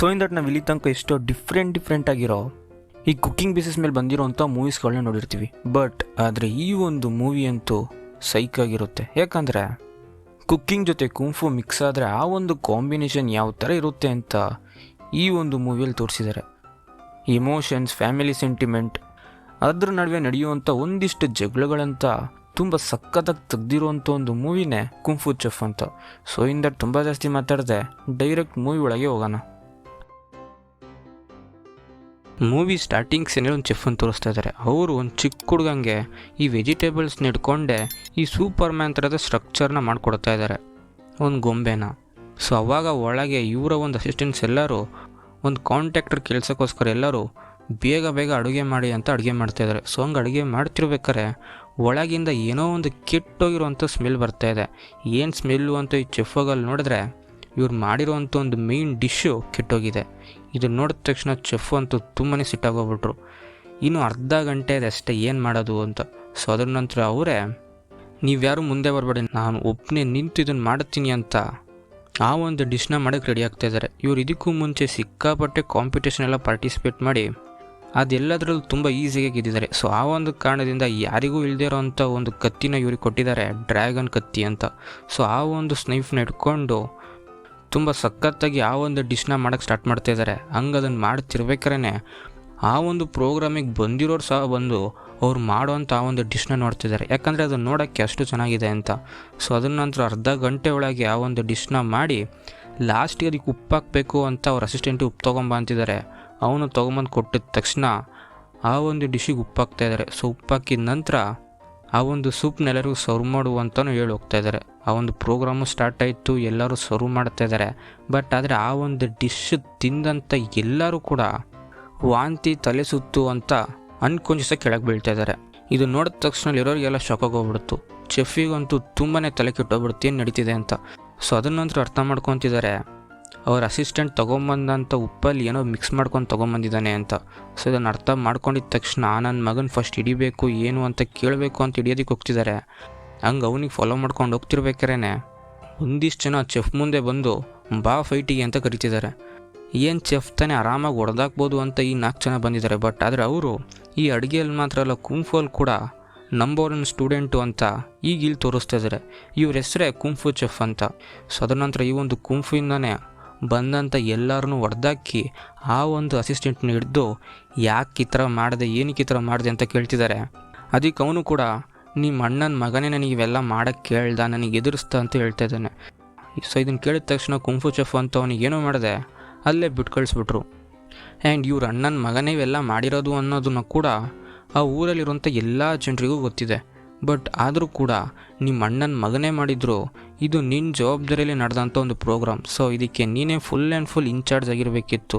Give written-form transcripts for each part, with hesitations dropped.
So in that ನಾವು ಇಲ್ಲಿ ತನಕ ಎಷ್ಟೋ ಡಿಫ್ರೆಂಟ್ ಆಗಿರೋ ಈ ಕುಕ್ಕಿಂಗ್ ಬೇಸಿಸ್ ಮೇಲೆ ಬಂದಿರೋಂಥ ಮೂವೀಸ್ಗಳನ್ನ ನೋಡಿರ್ತೀವಿ. ಆದರೆ ಈ ಒಂದು ಮೂವಿ ಅಂತೂ ಸೈಕ್ ಆಗಿರುತ್ತೆ. ಯಾಕಂದರೆ ಕುಕ್ಕಿಂಗ್ ಜೊತೆ ಕುಂಫು ಮಿಕ್ಸ್ ಆದರೆ ಆ ಒಂದು ಕಾಂಬಿನೇಷನ್ ಯಾವ ಥರ ಇರುತ್ತೆ ಅಂತ ಈ ಒಂದು ಮೂವಿಯಲ್ಲಿ ತೋರಿಸಿದ್ದಾರೆ. ಇಮೋಷನ್ಸ್, ಫ್ಯಾಮಿಲಿ ಸೆಂಟಿಮೆಂಟ್, ಅದ್ರ ನಡುವೆ ನಡೆಯುವಂಥ ಒಂದಿಷ್ಟು ಜಗಳಗಳಂತ ತುಂಬ ಸಖತ್ತಾಗಿ ತೆಗ್ದಿರುವಂಥ ಒಂದು ಮೂವಿನೇ ಕುಂಫು ಚೆಫ್ ಅಂತ. ಸೊ ಇನ್ ದಟ್ ತುಂಬ ಜಾಸ್ತಿ ಮಾತಾಡದೆ ಡೈರೆಕ್ಟ್ ಮೂವಿ ಒಳಗೆ ಹೋಗೋಣ. ಮೂವಿ ಸ್ಟಾರ್ಟಿಂಗ್ ಸೀನಲ್ಲಿ ಒಂದು ಚೆಫ್ ಅಂತ ತೋರಿಸ್ತಾ ಇದ್ದಾರೆ. ಅವರು ಒಂದು ಚಿಕ್ಕ ಹುಡುಗಂಗೆ ಈ ವೆಜಿಟೇಬಲ್ಸ್ನ ಇಟ್ಕೊಂಡೆ ಈ ಸೂಪರ್ ಮ್ಯಾನ್ ಥರದ ಸ್ಟ್ರಕ್ಚರ್ನ ಮಾಡಿಕೊಡ್ತಾ ಇದ್ದಾರೆ, ಒಂದು ಗೊಂಬೆನ. ಸೊ ಅವಾಗ ಒಳಗೆ ಇವರ ಒಂದು ಅಸಿಸ್ಟೆಂಟ್ಸ್ ಎಲ್ಲರೂ ಒಂದು ಕಾಂಟ್ರಾಕ್ಟರ್ ಕೆಲಸಕ್ಕೋಸ್ಕರ ಎಲ್ಲರೂ ಬೇಗ ಅಡುಗೆ ಮಾಡಿ ಅಂತ ಅಡುಗೆ ಮಾಡ್ತಾಯಿದ್ದಾರೆ. ಸೊ ಹಂಗೆ ಅಡುಗೆ ಮಾಡ್ತಿರ್ಬೇಕಾರೆ ಒಳಗಿಂದ ಏನೋ ಒಂದು ಕೆಟ್ಟೋಗಿರೋವಂಥ ಸ್ಮೆಲ್ ಬರ್ತಾಯಿದೆ. ಏನು ಸ್ಮೆಲ್ಲು ಅಂತ ಈ ಚೆಫ್ಫಲ್ಲಿ ನೋಡಿದ್ರೆ ಇವ್ರು ಮಾಡಿರೋವಂಥ ಒಂದು ಮೇಯ್ನ್ ಡಿಶ್ಶು ಕೆಟ್ಟೋಗಿದೆ. ಇದನ್ನು ನೋಡಿದ ತಕ್ಷಣ ಚೆಫ್ ಅಂತೂ ತುಂಬಾ ಸಿಟ್ಟಾಗೋಗ್ಬಿಟ್ರು. ಇನ್ನು ಅರ್ಧ ಗಂಟೆ ಇದೆ ಅಷ್ಟೇ, ಏನು ಮಾಡೋದು ಅಂತ. ಸೊ ಅದ್ರ ನಂತರ ಅವರೇ, ನೀವ್ಯಾರು ಮುಂದೆ ಬರಬೇಡಿ, ನಾನು ಒಬ್ಬನೇ ನಿಂತು ಇದನ್ನು ಮಾಡ್ತೀನಿ ಅಂತ ಆ ಒಂದು ಡಿಶ್ನ ಮಾಡೋಕ್ಕೆ ರೆಡಿ ಆಗ್ತಾಯಿದ್ದಾರೆ. ಇವ್ರು ಇದಕ್ಕೂ ಮುಂಚೆ ಸಿಕ್ಕಾಪಟ್ಟೆ ಕಾಂಪಿಟೇಷನ್ ಎಲ್ಲ ಪಾರ್ಟಿಸಿಪೇಟ್ ಮಾಡಿ ಅದೆಲ್ಲದರಲ್ಲೂ ತುಂಬ ಈಸಿಯಾಗಿ ಗೆದ್ದಿದ್ದಾರೆ. ಸೊ ಆ ಒಂದು ಕಾರಣದಿಂದ ಯಾರಿಗೂ ಇಲ್ಲದೇ ಇರೋವಂಥ ಒಂದು ಕತ್ತಿನ ಇವ್ರಿಗೆ ಕೊಟ್ಟಿದ್ದಾರೆ, ಡ್ರ್ಯಾಗನ್ ಕತ್ತಿ ಅಂತ. ಸೊ ಆ ಒಂದು ಸ್ನೈಫ್ನ ಇಟ್ಕೊಂಡು ತುಂಬ ಸಖತ್ತಾಗಿ ಆ ಒಂದು ಡಿಶ್ನ ಮಾಡೋಕ್ಕೆ ಸ್ಟಾರ್ಟ್ ಮಾಡ್ತಾಯಿದ್ದಾರೆ. ಹಂಗೆ ಅದನ್ನು ಮಾಡ್ತಿರ್ಬೇಕಾರೆ ಆ ಒಂದು ಪ್ರೋಗ್ರಾಮಿಗೆ ಬಂದಿರೋರು ಸಹ ಬಂದು ಅವ್ರು ಮಾಡೋವಂಥ ಆ ಒಂದು ಡಿಶ್ನ ನೋಡ್ತಿದ್ದಾರೆ, ಯಾಕಂದರೆ ಅದನ್ನು ನೋಡೋಕ್ಕೆ ಅಷ್ಟು ಚೆನ್ನಾಗಿದೆ ಅಂತ. ಸೊ ಅದನ್ನ ನಂತರ ಅರ್ಧ ಗಂಟೆ ಒಳಗೆ ಆ ಒಂದು ಡಿಶ್ನ ಮಾಡಿ ಲಾಸ್ಟಿಗೆ ಅದಕ್ಕೆ ಉಪ್ಪು ಹಾಕಬೇಕು ಅಂತ ಅವ್ರ ಅಸಿಸ್ಟೆಂಟು ಉಪ್ಪು ತೊಗೊಂಬ ಅಂತಿದ್ದಾರೆ. ಅವನು ತೊಗೊಂಬಂದು ಕೊಟ್ಟಿದ ತಕ್ಷಣ ಆ ಒಂದು ಡಿಶ್ಶಿಗೆ ಉಪ್ಪು ಹಾಕ್ತಾಯಿದ್ದಾರೆ. ಸೊ ಉಪ್ಪು ಹಾಕಿದ ನಂತರ ಆ ಒಂದು ಸೂಪ್ನೆಲ್ಲರಿಗೂ ಸರ್ವ್ ಮಾಡುವಂತನೂ ಹೇಳಿ ಹೋಗ್ತಾಯಿದ್ದಾರೆ. ಆ ಒಂದು ಪ್ರೋಗ್ರಾಮು ಸ್ಟಾರ್ಟ್ ಆಯಿತು, ಎಲ್ಲರೂ ಸರ್ವ್ ಮಾಡ್ತಾಯಿದ್ದಾರೆ. ಆದರೆ ಆ ಒಂದು ಡಿಶ್ ತಿಂದಂಥ ಎಲ್ಲರೂ ಕೂಡ ವಾಂತಿ, ತಲೆ ಸುತ್ತು ಅಂತ ಅನ್ಕಾನ್ಷಿಯಸ್ಸಾಗಿ ಕೆಳಗೆ ಬೀಳ್ತಾಯಿದ್ದಾರೆ. ಇದು ನೋಡಿದ ತಕ್ಷಣ ಇರೋರಿಗೆಲ್ಲ ಶಾಕ್ ಆಗೋಗ್ಬಿಡ್ತು. ಚೆಫಿಗಂತೂ ತುಂಬಾ ತಲೆ ಕೆಟ್ಟೋಗ್ಬಿಡುತ್ತೆ ಏನು ನಡೀತಿದೆ ಅಂತ. ಸೊ ಅದನ್ನ ನಂತರ ಅರ್ಥ ಮಾಡ್ಕೊತಿದ್ದಾರೆ, ಅವ್ರ ಅಸಿಸ್ಟೆಂಟ್ ತೊಗೊಂಬಂದಂಥ ಉಪ್ಪಲ್ಲಿ ಏನೋ ಮಿಕ್ಸ್ ಮಾಡ್ಕೊಂಡು ತೊಗೊಂಬಂದಿದ್ದಾನೆ ಅಂತ. ಸೊ ಇದನ್ನು ಅರ್ಥ ಮಾಡ್ಕೊಂಡಿದ್ದ ತಕ್ಷಣ ನನ್ನ ಮಗನ ಫಸ್ಟ್ ಹಿಡಿಬೇಕು ಏನು ಅಂತ ಕೇಳಬೇಕು ಅಂತ ಹಿಡಿಯೋದಕ್ಕೆ ಹೋಗ್ತಿದ್ದಾರೆ. ಹಂಗೆ ಅವನಿಗೆ ಫಾಲೋ ಮಾಡ್ಕೊಂಡು ಹೋಗ್ತಿರ್ಬೇಕಾರೆ ಒಂದಿಷ್ಟು ಜನ ಚೆಫ್ ಮುಂದೆ ಬಂದು ಬಾ ಫೈಟಿಗೆ ಅಂತ ಕರಿತಿದ್ದಾರೆ. ಏನು ಚೆಫ್ ತಾನೇ ಆರಾಮಾಗಿ ಹೊಡೆದಾಕ್ಬೋದು ಅಂತ ಈ 4 ಜನ ಬಂದಿದ್ದಾರೆ. ಆದರೆ ಅವರು ಈ ಅಡುಗೆಯಲ್ಲಿ ಮಾತ್ರ ಅಲ್ಲ, ಕುಂಫುಲ್ಲಿ ಕೂಡ ನಂಬರ್ 1 ಸ್ಟೂಡೆಂಟು ಅಂತ ಈಗ ಇಲ್ಲಿ ತೋರಿಸ್ತಾ ಇದ್ದಾರೆ. ಇವ್ರ ಹೆಸರೇ ಕುಂಫು ಚೆಫ್ ಅಂತ. ಸೊ ಅದರ ನಂತರ ಈ ಒಂದು ಕುಂಫುಯಿಂದನೇ ಬಂದಂಥ ಎಲ್ಲರನ್ನೂ ಹೊಡೆದಾಕಿ ಆ ಒಂದು ಅಸಿಸ್ಟೆಂಟ್ನ ಹಿಡಿದು ಯಾಕೆ ಈ ಥರ ಮಾಡಿದೆ, ಏನಕ್ಕೆ ಈ ಥರ ಮಾಡಿದೆ ಅಂತ ಕೇಳ್ತಿದ್ದಾರೆ. ಅದಕ್ಕೆ ಅವನು ಕೂಡ ನಿಮ್ಮ ಅಣ್ಣನ ಮಗನೇ ನನಗೆ ಇವೆಲ್ಲ ಮಾಡೋಕ್ಕೆ ಕೇಳ್ದ, ನನಗೆ ಎದುರಿಸ್ತಾ ಅಂತ ಹೇಳ್ತಾ ಇದ್ದಾನೆ. ಸೊ ಇದನ್ನು ಕೇಳಿದ ತಕ್ಷಣ ಕುಂಫು ಚೆಫ್ ಅಂತ ಅವನಿಗೆ ಏನೋ ಮಾಡಿದೆ ಅಲ್ಲೇ ಬಿಟ್ಟು ಕಳಿಸ್ಬಿಟ್ರು. ಆ್ಯಂಡ್ ಇವ್ರ ಅಣ್ಣನ ಮಗನೇ ಇವೆಲ್ಲ ಮಾಡಿರೋದು ಅನ್ನೋದನ್ನು ಕೂಡ ಆ ಊರಲ್ಲಿರುವಂಥ ಎಲ್ಲ ಜನರಿಗೂ ಗೊತ್ತಿದೆ. ಆದರೂ ಕೂಡ ನಿಮ್ಮ ಅಣ್ಣನ ಮಗನೇ ಮಾಡಿದ್ರು, ಇದು ನಿನ್ನ ಜವಾಬ್ದಾರಿಯಲ್ಲಿ ನಡೆದಂಥ ಒಂದು ಪ್ರೋಗ್ರಾಮ್. ಸೊ ಇದಕ್ಕೆ ನೀನೇ ಫುಲ್ ಆ್ಯಂಡ್ ಫುಲ್ ಇನ್ಚಾರ್ಜ್ ಆಗಿರಬೇಕಿತ್ತು.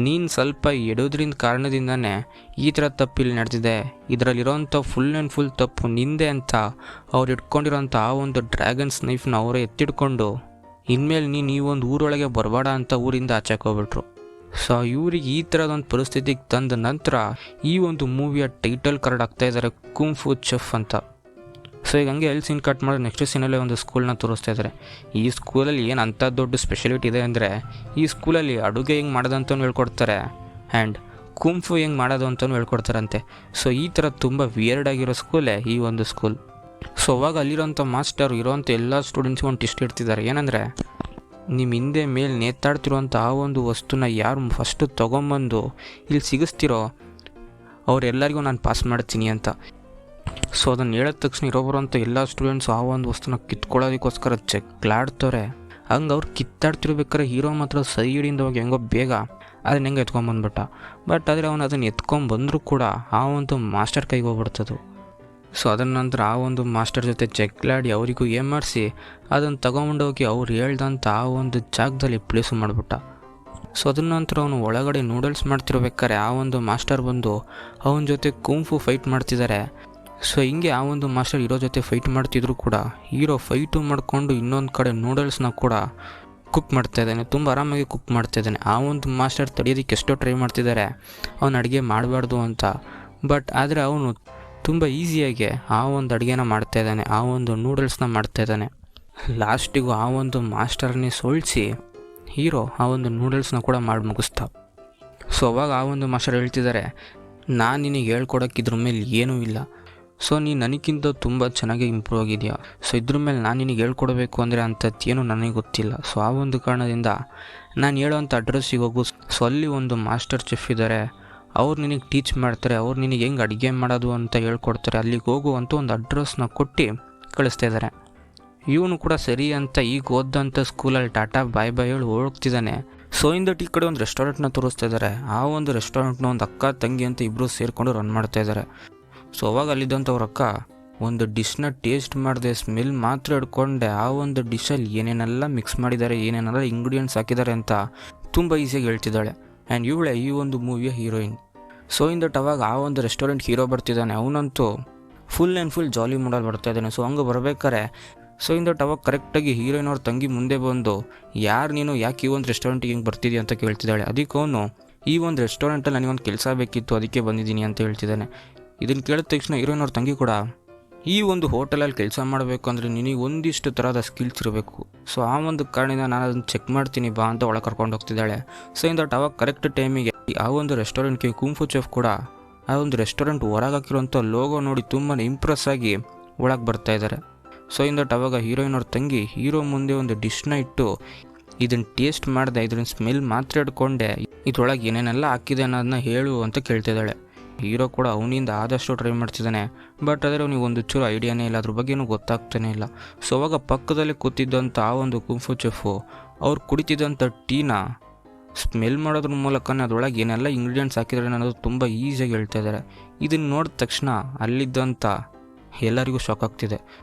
ನೀನು ಸ್ವಲ್ಪ ಎಡೋದ್ರಿಂದ ಕಾರಣದಿಂದನೇ ಈ ಥರ ತಪ್ಪಿಲ್ಲಿ ನಡೆದಿದೆ, ಇದರಲ್ಲಿರೋಂಥ ಫುಲ್ ಆ್ಯಂಡ್ ಫುಲ್ ತಪ್ಪು ನಿಂದೆ ಅಂತ ಅವ್ರು ಇಟ್ಕೊಂಡಿರೋಂಥ ಆ ಒಂದು ಡ್ರ್ಯಾಗನ್ ಸ್ನೈಫ್ನ ಅವರೇ ಎತ್ತಿಡ್ಕೊಂಡು ಇನ್ಮೇಲೆ ನೀನು ಈ ಒಂದು ಊರೊಳಗೆ ಬರಬೇಡ ಅಂತ ಊರಿಂದ ಆಚೆಕೋಗ್ಬಿಟ್ರು. ಸೊ ಇವ್ರಿಗೆ ಈ ಥರದೊಂದು ಪರಿಸ್ಥಿತಿಗೆ ತಂದ ನಂತರ ಈ ಒಂದು ಮೂವಿಯ ಟೈಟಲ್ ಕಾರ್ಡ್ ಆಗ್ತಾಯಿದ್ದಾರೆ ಕುಂಫು ಚೆಫ್ ಅಂತ. ಸೊ ಈಗ ಹಂಗೆ ಎಲ್ಲಿ ಸೀನ್ ಕಟ್ ಮಾಡಿ ನೆಕ್ಸ್ಟ್ ಸೀನಲ್ಲೇ ಒಂದು ಸ್ಕೂಲ್ನ ತೋರಿಸ್ತಾ ಇದ್ದಾರೆ. ಈ ಸ್ಕೂಲಲ್ಲಿ ಏನು ಅಂಥ ದೊಡ್ಡ ಸ್ಪೆಷಾಲಿಟಿ ಇದೆ ಅಂದರೆ ಈ ಸ್ಕೂಲಲ್ಲಿ ಅಡುಗೆ ಹೆಂಗೆ ಮಾಡೋದಂತಲೂ ಹೇಳ್ಕೊಡ್ತಾರೆ ಆ್ಯಂಡ್ ಕುಂಫು ಹೆಂಗೆ ಮಾಡೋದು ಅಂತಲೂ ಹೇಳ್ಕೊಡ್ತಾರಂತೆ. ಸೊ ಈ ಥರ ತುಂಬ ವಿಯರ್ಡ್ ಆಗಿರೋ ಸ್ಕೂಲೇ ಈ ಒಂದು ಸ್ಕೂಲ್. ಸೊ ಅವಾಗ ಅಲ್ಲಿರೋಂಥ ಮಾಸ್ಟರು ಇರೋವಂಥ ಎಲ್ಲ ಸ್ಟೂಡೆಂಟ್ಸ್ಗೂ ಒಂದು ಟೆಸ್ಟ್ ಇಡ್ತಿದ್ದಾರೆ. ಏನಂದರೆ, ನಿಮ್ಮ ಹಿಂದೆ ಮೇಲೆ ನೇತಾಡ್ತಿರೋಂಥ ಆ ಒಂದು ವಸ್ತುನ ಯಾರು ಫಸ್ಟು ತೊಗೊಂಬಂದು ಇಲ್ಲಿ ಸಿಗಿಸ್ತಿರೋ ಅವರೆಲ್ಲರಿಗೂ ನಾನು ಪಾಸ್ ಮಾಡ್ತೀನಿ ಅಂತ. ಸೊ ಅದನ್ನು ಹೇಳಿದ ತಕ್ಷಣ ಇರೋಬರೋಂಥ ಎಲ್ಲ ಸ್ಟೂಡೆಂಟ್ಸು ಆ ಒಂದು ವಸ್ತುನ ಕಿತ್ಕೊಳ್ಳೋದಕ್ಕೋಸ್ಕರ ಜಗಳಾಡ್ತವ್ರೆ. ಹಂಗೆ ಅವ್ರು ಕಿತ್ತಾಡ್ತಿರ್ಬೇಕಾದ್ರೆ ಹೀರೋ ಮಾತ್ರ ಸೈಡಿಂದ ಹೋಗಿ ಹೆಂಗೋ ಬೇಗ ಅದನ್ನ ಹೆಂಗೆ ಎತ್ಕೊಂಬಂದ್ಬಿಟ್ಟ. ಆದರೆ ಅವನು ಅದನ್ನು ಎತ್ಕೊಂಬಂದರೂ ಕೂಡ ಆ ಒಂದು ಮಾಸ್ಟರ್ ಕೈಗೆ ಹೋಗ್ಬಿಡ್ತದು. ಸೊ ಅದನ್ನ ನಂತರ ಆ ಒಂದು ಮಾಸ್ಟರ್ ಜೊತೆ ಜಗಳಾಡಿ ಅವರಿಗೂ ಏನು ಮಾಡಿಸಿ ಅದನ್ನು ತಗೊಂಡೋಗಿ ಅವ್ರು ಹೇಳ್ದಂಥ ಆ ಒಂದು ಜಾಗದಲ್ಲಿ ಪ್ಲೇಸು ಮಾಡಿಬಿಟ್ಟ. ಸೊ ಅದನ್ನ ನಂತರ ಅವನು ಒಳಗಡೆ ನೂಡಲ್ಸ್ ಮಾಡ್ತಿರ್ಬೇಕಾದ್ರೆ ಆ ಒಂದು ಮಾಸ್ಟರ್ ಬಂದು ಅವನ ಜೊತೆ ಕುಂಫು ಫೈಟ್ ಮಾಡ್ತಿದ್ದಾರೆ. ಸೊ ಹಿಂಗೆ ಆ ಒಂದು ಮಾಸ್ಟರ್ ಹೀರೋ ಜೊತೆ ಫೈಟ್ ಮಾಡ್ತಿದ್ರು ಕೂಡ ಹೀರೋ ಫೈಟು ಮಾಡಿಕೊಂಡು ಇನ್ನೊಂದು ಕಡೆ ನೂಡಲ್ಸ್ನ ಕೂಡ ಕುಕ್ ಮಾಡ್ತಾಯಿದ್ದಾನೆ, ತುಂಬ ಆರಾಮಾಗಿ ಕುಕ್ ಮಾಡ್ತಾಯಿದ್ದಾನೆ. ಆ ಒಂದು ಮಾಸ್ಟರ್ ತಡೆಯೋದಕ್ಕೆ ಎಷ್ಟೋ ಟ್ರೈ ಮಾಡ್ತಿದ್ದಾರೆ ಅವನು ಅಡುಗೆ ಮಾಡಬಾರ್ದು ಅಂತ. ಆದರೆ ಅವನು ತುಂಬ ಈಸಿಯಾಗಿ ಆ ಒಂದು ಅಡುಗೆನ ಮಾಡ್ತಾಯಿದ್ದಾನೆ, ಆ ಒಂದು ನೂಡಲ್ಸ್ನ ಮಾಡ್ತಾಯಿದ್ದಾನೆ. ಲಾಸ್ಟಿಗೂ ಆ ಒಂದು ಮಾಸ್ಟರ್ನೇ ಸೋಲಿಸಿ ಹೀರೋ ಆ ಒಂದು ನೂಡಲ್ಸ್ನ ಕೂಡ ಮಾಡಿ ಮುಗಿಸ್ತಾ. ಸೊ ಅವಾಗ ಆ ಒಂದು ಮಾಸ್ಟರ್ ಹೇಳ್ತಿದ್ದಾರೆ, ನಾನು ನಿನಗೆ ಹೇಳ್ಕೊಡೋಕೆ ಇದ್ರ ಮೇಲೆ ಏನೂ ಇಲ್ಲ. ಸೊ ನೀನು ನನಗಿಂತ ತುಂಬ ಚೆನ್ನಾಗಿ ಇಂಪ್ರೂವ್ ಆಗಿದೆಯಾ. ಸೊ ಇದ್ರ ಮೇಲೆ ನಾನು ನಿನಗೆ ಹೇಳ್ಕೊಡ್ಬೇಕು ಅಂದರೆ ಅಂಥದ್ದೇನು ನನಗೆ ಗೊತ್ತಿಲ್ಲ. ಸೊ ಆ ಒಂದು ಕಾರಣದಿಂದ ನಾನು ಹೇಳೋವಂಥ ಅಡ್ರೆಸ್ಸಿಗೆ ಹೋಗು. ಸೊ ಅಲ್ಲಿ ಒಂದು ಮಾಸ್ಟರ್ ಚೆಫ್ ಇದ್ದಾರೆ, ಅವ್ರು ನಿನಗೆ ಟೀಚ್ ಮಾಡ್ತಾರೆ, ಅವ್ರು ನಿನಗೆ ಹೆಂಗೆ ಅಡುಗೆ ಮಾಡೋದು ಅಂತ ಹೇಳ್ಕೊಡ್ತಾರೆ. ಅಲ್ಲಿಗೆ ಹೋಗು ಅಂತ ಒಂದು ಅಡ್ರೆಸ್ನ ಕೊಟ್ಟು ಕಳಿಸ್ತಾ ಇದ್ದಾರೆ. ಇವನು ಕೂಡ ಸರಿ ಅಂತ ಈಗ ಓದಂಥ ಸ್ಕೂಲಲ್ಲಿ ಟಾಟಾ ಬಾಯ್ ಬಾಯ್ ಹೇಳಿ ಹೋಗ್ತಿದ್ದಾನೆ. ಸೊ ಇಂದಟ್ ಈ ಕಡೆ ಒಂದು ರೆಸ್ಟೋರೆಂಟ್ನ ತೋರಿಸ್ತಾ ಇದ್ದಾರೆ. ಆ ಒಂದು ರೆಸ್ಟೋರೆಂಟ್ನ ಒಂದು ಅಕ್ಕ ತಂಗಿ ಅಂತ ಇಬ್ಬರು ಸೇರಿಕೊಂಡು ರನ್ ಮಾಡ್ತಾ ಇದ್ದಾರೆ. ಸೊ ಅವಾಗ ಅಲ್ಲಿದ್ದಂಥವ್ರ ಅಕ್ಕ ಒಂದು ಡಿಶ್ನ ಟೇಸ್ಟ್ ಮಾಡಿದೆ, ಸ್ಮೆಲ್ ಮಾತ್ರ ಹಿಡ್ಕೊಂಡೆ ಆ ಒಂದು ಡಿಶಲ್ಲಿ ಏನೇನೆಲ್ಲ ಮಿಕ್ಸ್ ಮಾಡಿದ್ದಾರೆ, ಏನೇನೆಲ್ಲ ಇಂಗ್ರೀಡಿಯೆಂಟ್ಸ್ ಹಾಕಿದ್ದಾರೆ ಅಂತ ತುಂಬ ಈಸಿಯಾಗಿ ಹೇಳ್ತಿದ್ದಾಳೆ. ಆ್ಯಂಡ್ ಇವಳೆ ಈ ಒಂದು ಮೂವಿಯ ಹೀರೋಯಿನ್. ಸೊ ಇಂದಟ್ ಅವಾಗ ಆ ಒಂದು ರೆಸ್ಟೋರೆಂಟ್ ಹೀರೋ ಬರ್ತಿದ್ದಾನೆ. ಅವನಂತೂ ಫುಲ್ ಆ್ಯಂಡ್ ಫುಲ್ ಜಾಲಿ ಮೂಡಲ್ಲಿ ಬರ್ತಾ ಇದ್ದಾನೆ. ಸೊ ಹಂಗೆ ಬರ್ಬೇಕಾರೆ ಸೊ ಇಂದಟ್ ಅವಾಗ ಕರೆಕ್ಟಾಗಿ ಹೀರೋಯಿನ್ ಅವ್ರ ತಂಗಿ ಮುಂದೆ ಬಂದು, ಯಾರು ನೀನು, ಯಾಕೆ ಈ ಒಂದು ರೆಸ್ಟೋರೆಂಟಿಗೆ ಹಿಂಗೆ ಬರ್ತಿದ್ದೀಯ ಅಂತ ಕೇಳ್ತಿದ್ದಾಳೆ. ಅದಕ್ಕೆ ಅವನು, ಈ ಒಂದು ರೆಸ್ಟೋರೆಂಟಲ್ಲಿ ನನಗೊಂದು ಕೆಲಸ ಬೇಕಿತ್ತು, ಅದಕ್ಕೆ ಬಂದಿದ್ದೀನಿ ಅಂತ ಹೇಳ್ತಿದ್ದಾನೆ. ಇದನ್ನು ಕೇಳಿದ ತಕ್ಷಣ ಹೀರೋಯಿನ್ ಅವ್ರ ತಂಗಿ ಕೂಡ, ಈ ಒಂದು ಹೋಟೆಲಲ್ಲಿ ಕೆಲಸ ಮಾಡಬೇಕು ಅಂದರೆ ನಿನಗೆ ಒಂದಿಷ್ಟು ಥರದ ಸ್ಕಿಲ್ಸ್ ಇರಬೇಕು. ಸೊ ಆ ಒಂದು ಕಾರಣದಿಂದ ನಾನು ಅದನ್ನು ಚೆಕ್ ಮಾಡ್ತೀನಿ ಬಾ ಅಂತ ಒಳಗೆ ಕರ್ಕೊಂಡು ಹೋಗ್ತಿದ್ದಾಳೆ. ಸೊ ಇಂದಟ್ ಅವಾಗ ಕರೆಕ್ಟ್ ಟೈಮಿಗೆ ಆ ಒಂದು ರೆಸ್ಟೋರೆಂಟ್ಗೆ ಕುಂಫು ಚೆಫ್ ಕೂಡ ಆ ಒಂದು ರೆಸ್ಟೋರೆಂಟ್ ಹೊರಗೆ ಹಾಕಿರುವಂಥ ಲೋಗೋ ನೋಡಿ ತುಂಬಾ ಇಂಪ್ರೆಸ್ ಆಗಿ ಒಳಗೆ ಬರ್ತಾ ಇದ್ದಾರೆ. ಸೊ ಇಂದಟ್ ಅವಾಗ ಹೀರೋಯಿನ್ ಅವ್ರ ತಂಗಿ ಹೀರೋ ಮುಂದೆ ಒಂದು ಡಿಶ್ನ ಇಟ್ಟು, ಇದನ್ನು ಟೇಸ್ಟ್ ಮಾಡಿದೆ, ಇದನ್ನ ಸ್ಮೆಲ್ ಮಾತ್ರ ಹಿಡ್ಕೊಂಡೆ, ಇದ್ರೊಳಗೆ ಏನೇನೆಲ್ಲ ಹಾಕಿದೆ ಅನ್ನೋದನ್ನ ಹೇಳು ಅಂತ ಕೇಳ್ತಿದ್ದಾಳೆ. ಹೀರೋ ಕೂಡ ಅವನಿಂದ ಆದಷ್ಟು ಟ್ರೈ ಮಾಡ್ತಿದ್ದಾನೆ. ಬಟ್ ಆದರೆ ಅವನಿಗೆ ಒಂದು ಚೂರು ಐಡಿಯಾನೇ ಇಲ್ಲ, ಅದ್ರ ಬಗ್ಗೆ ಏನೂ ಗೊತ್ತಾಗ್ತಾನೆ ಇಲ್ಲ. ಸೊ ಅವಾಗ ಪಕ್ಕದಲ್ಲಿ ಕೂತಿದ್ದಂಥ ಆ ಒಂದು ಕುಂಫು ಚೆಫು ಅವ್ರು ಕುಡಿತಿದ್ದಂಥ ಟೀನ ಸ್ಮೆಲ್ ಮಾಡೋದ್ರ ಮೂಲಕನೇ ಅದರೊಳಗೆ ಏನೆಲ್ಲ ಇಂಗ್ರೀಡಿಯೆಂಟ್ಸ್ ಹಾಕಿದ್ದಾರೆ ಅನ್ನೋದು ತುಂಬ ಈಸಿಯಾಗಿ ಹೇಳ್ತಾ ಇದ್ದಾರೆ. ಇದನ್ನು ನೋಡಿದ ತಕ್ಷಣ ಅಲ್ಲಿದ್ದಂಥ ಎಲ್ಲರಿಗೂ ಶಾಕ್ ಆಗ್ತಿದೆ.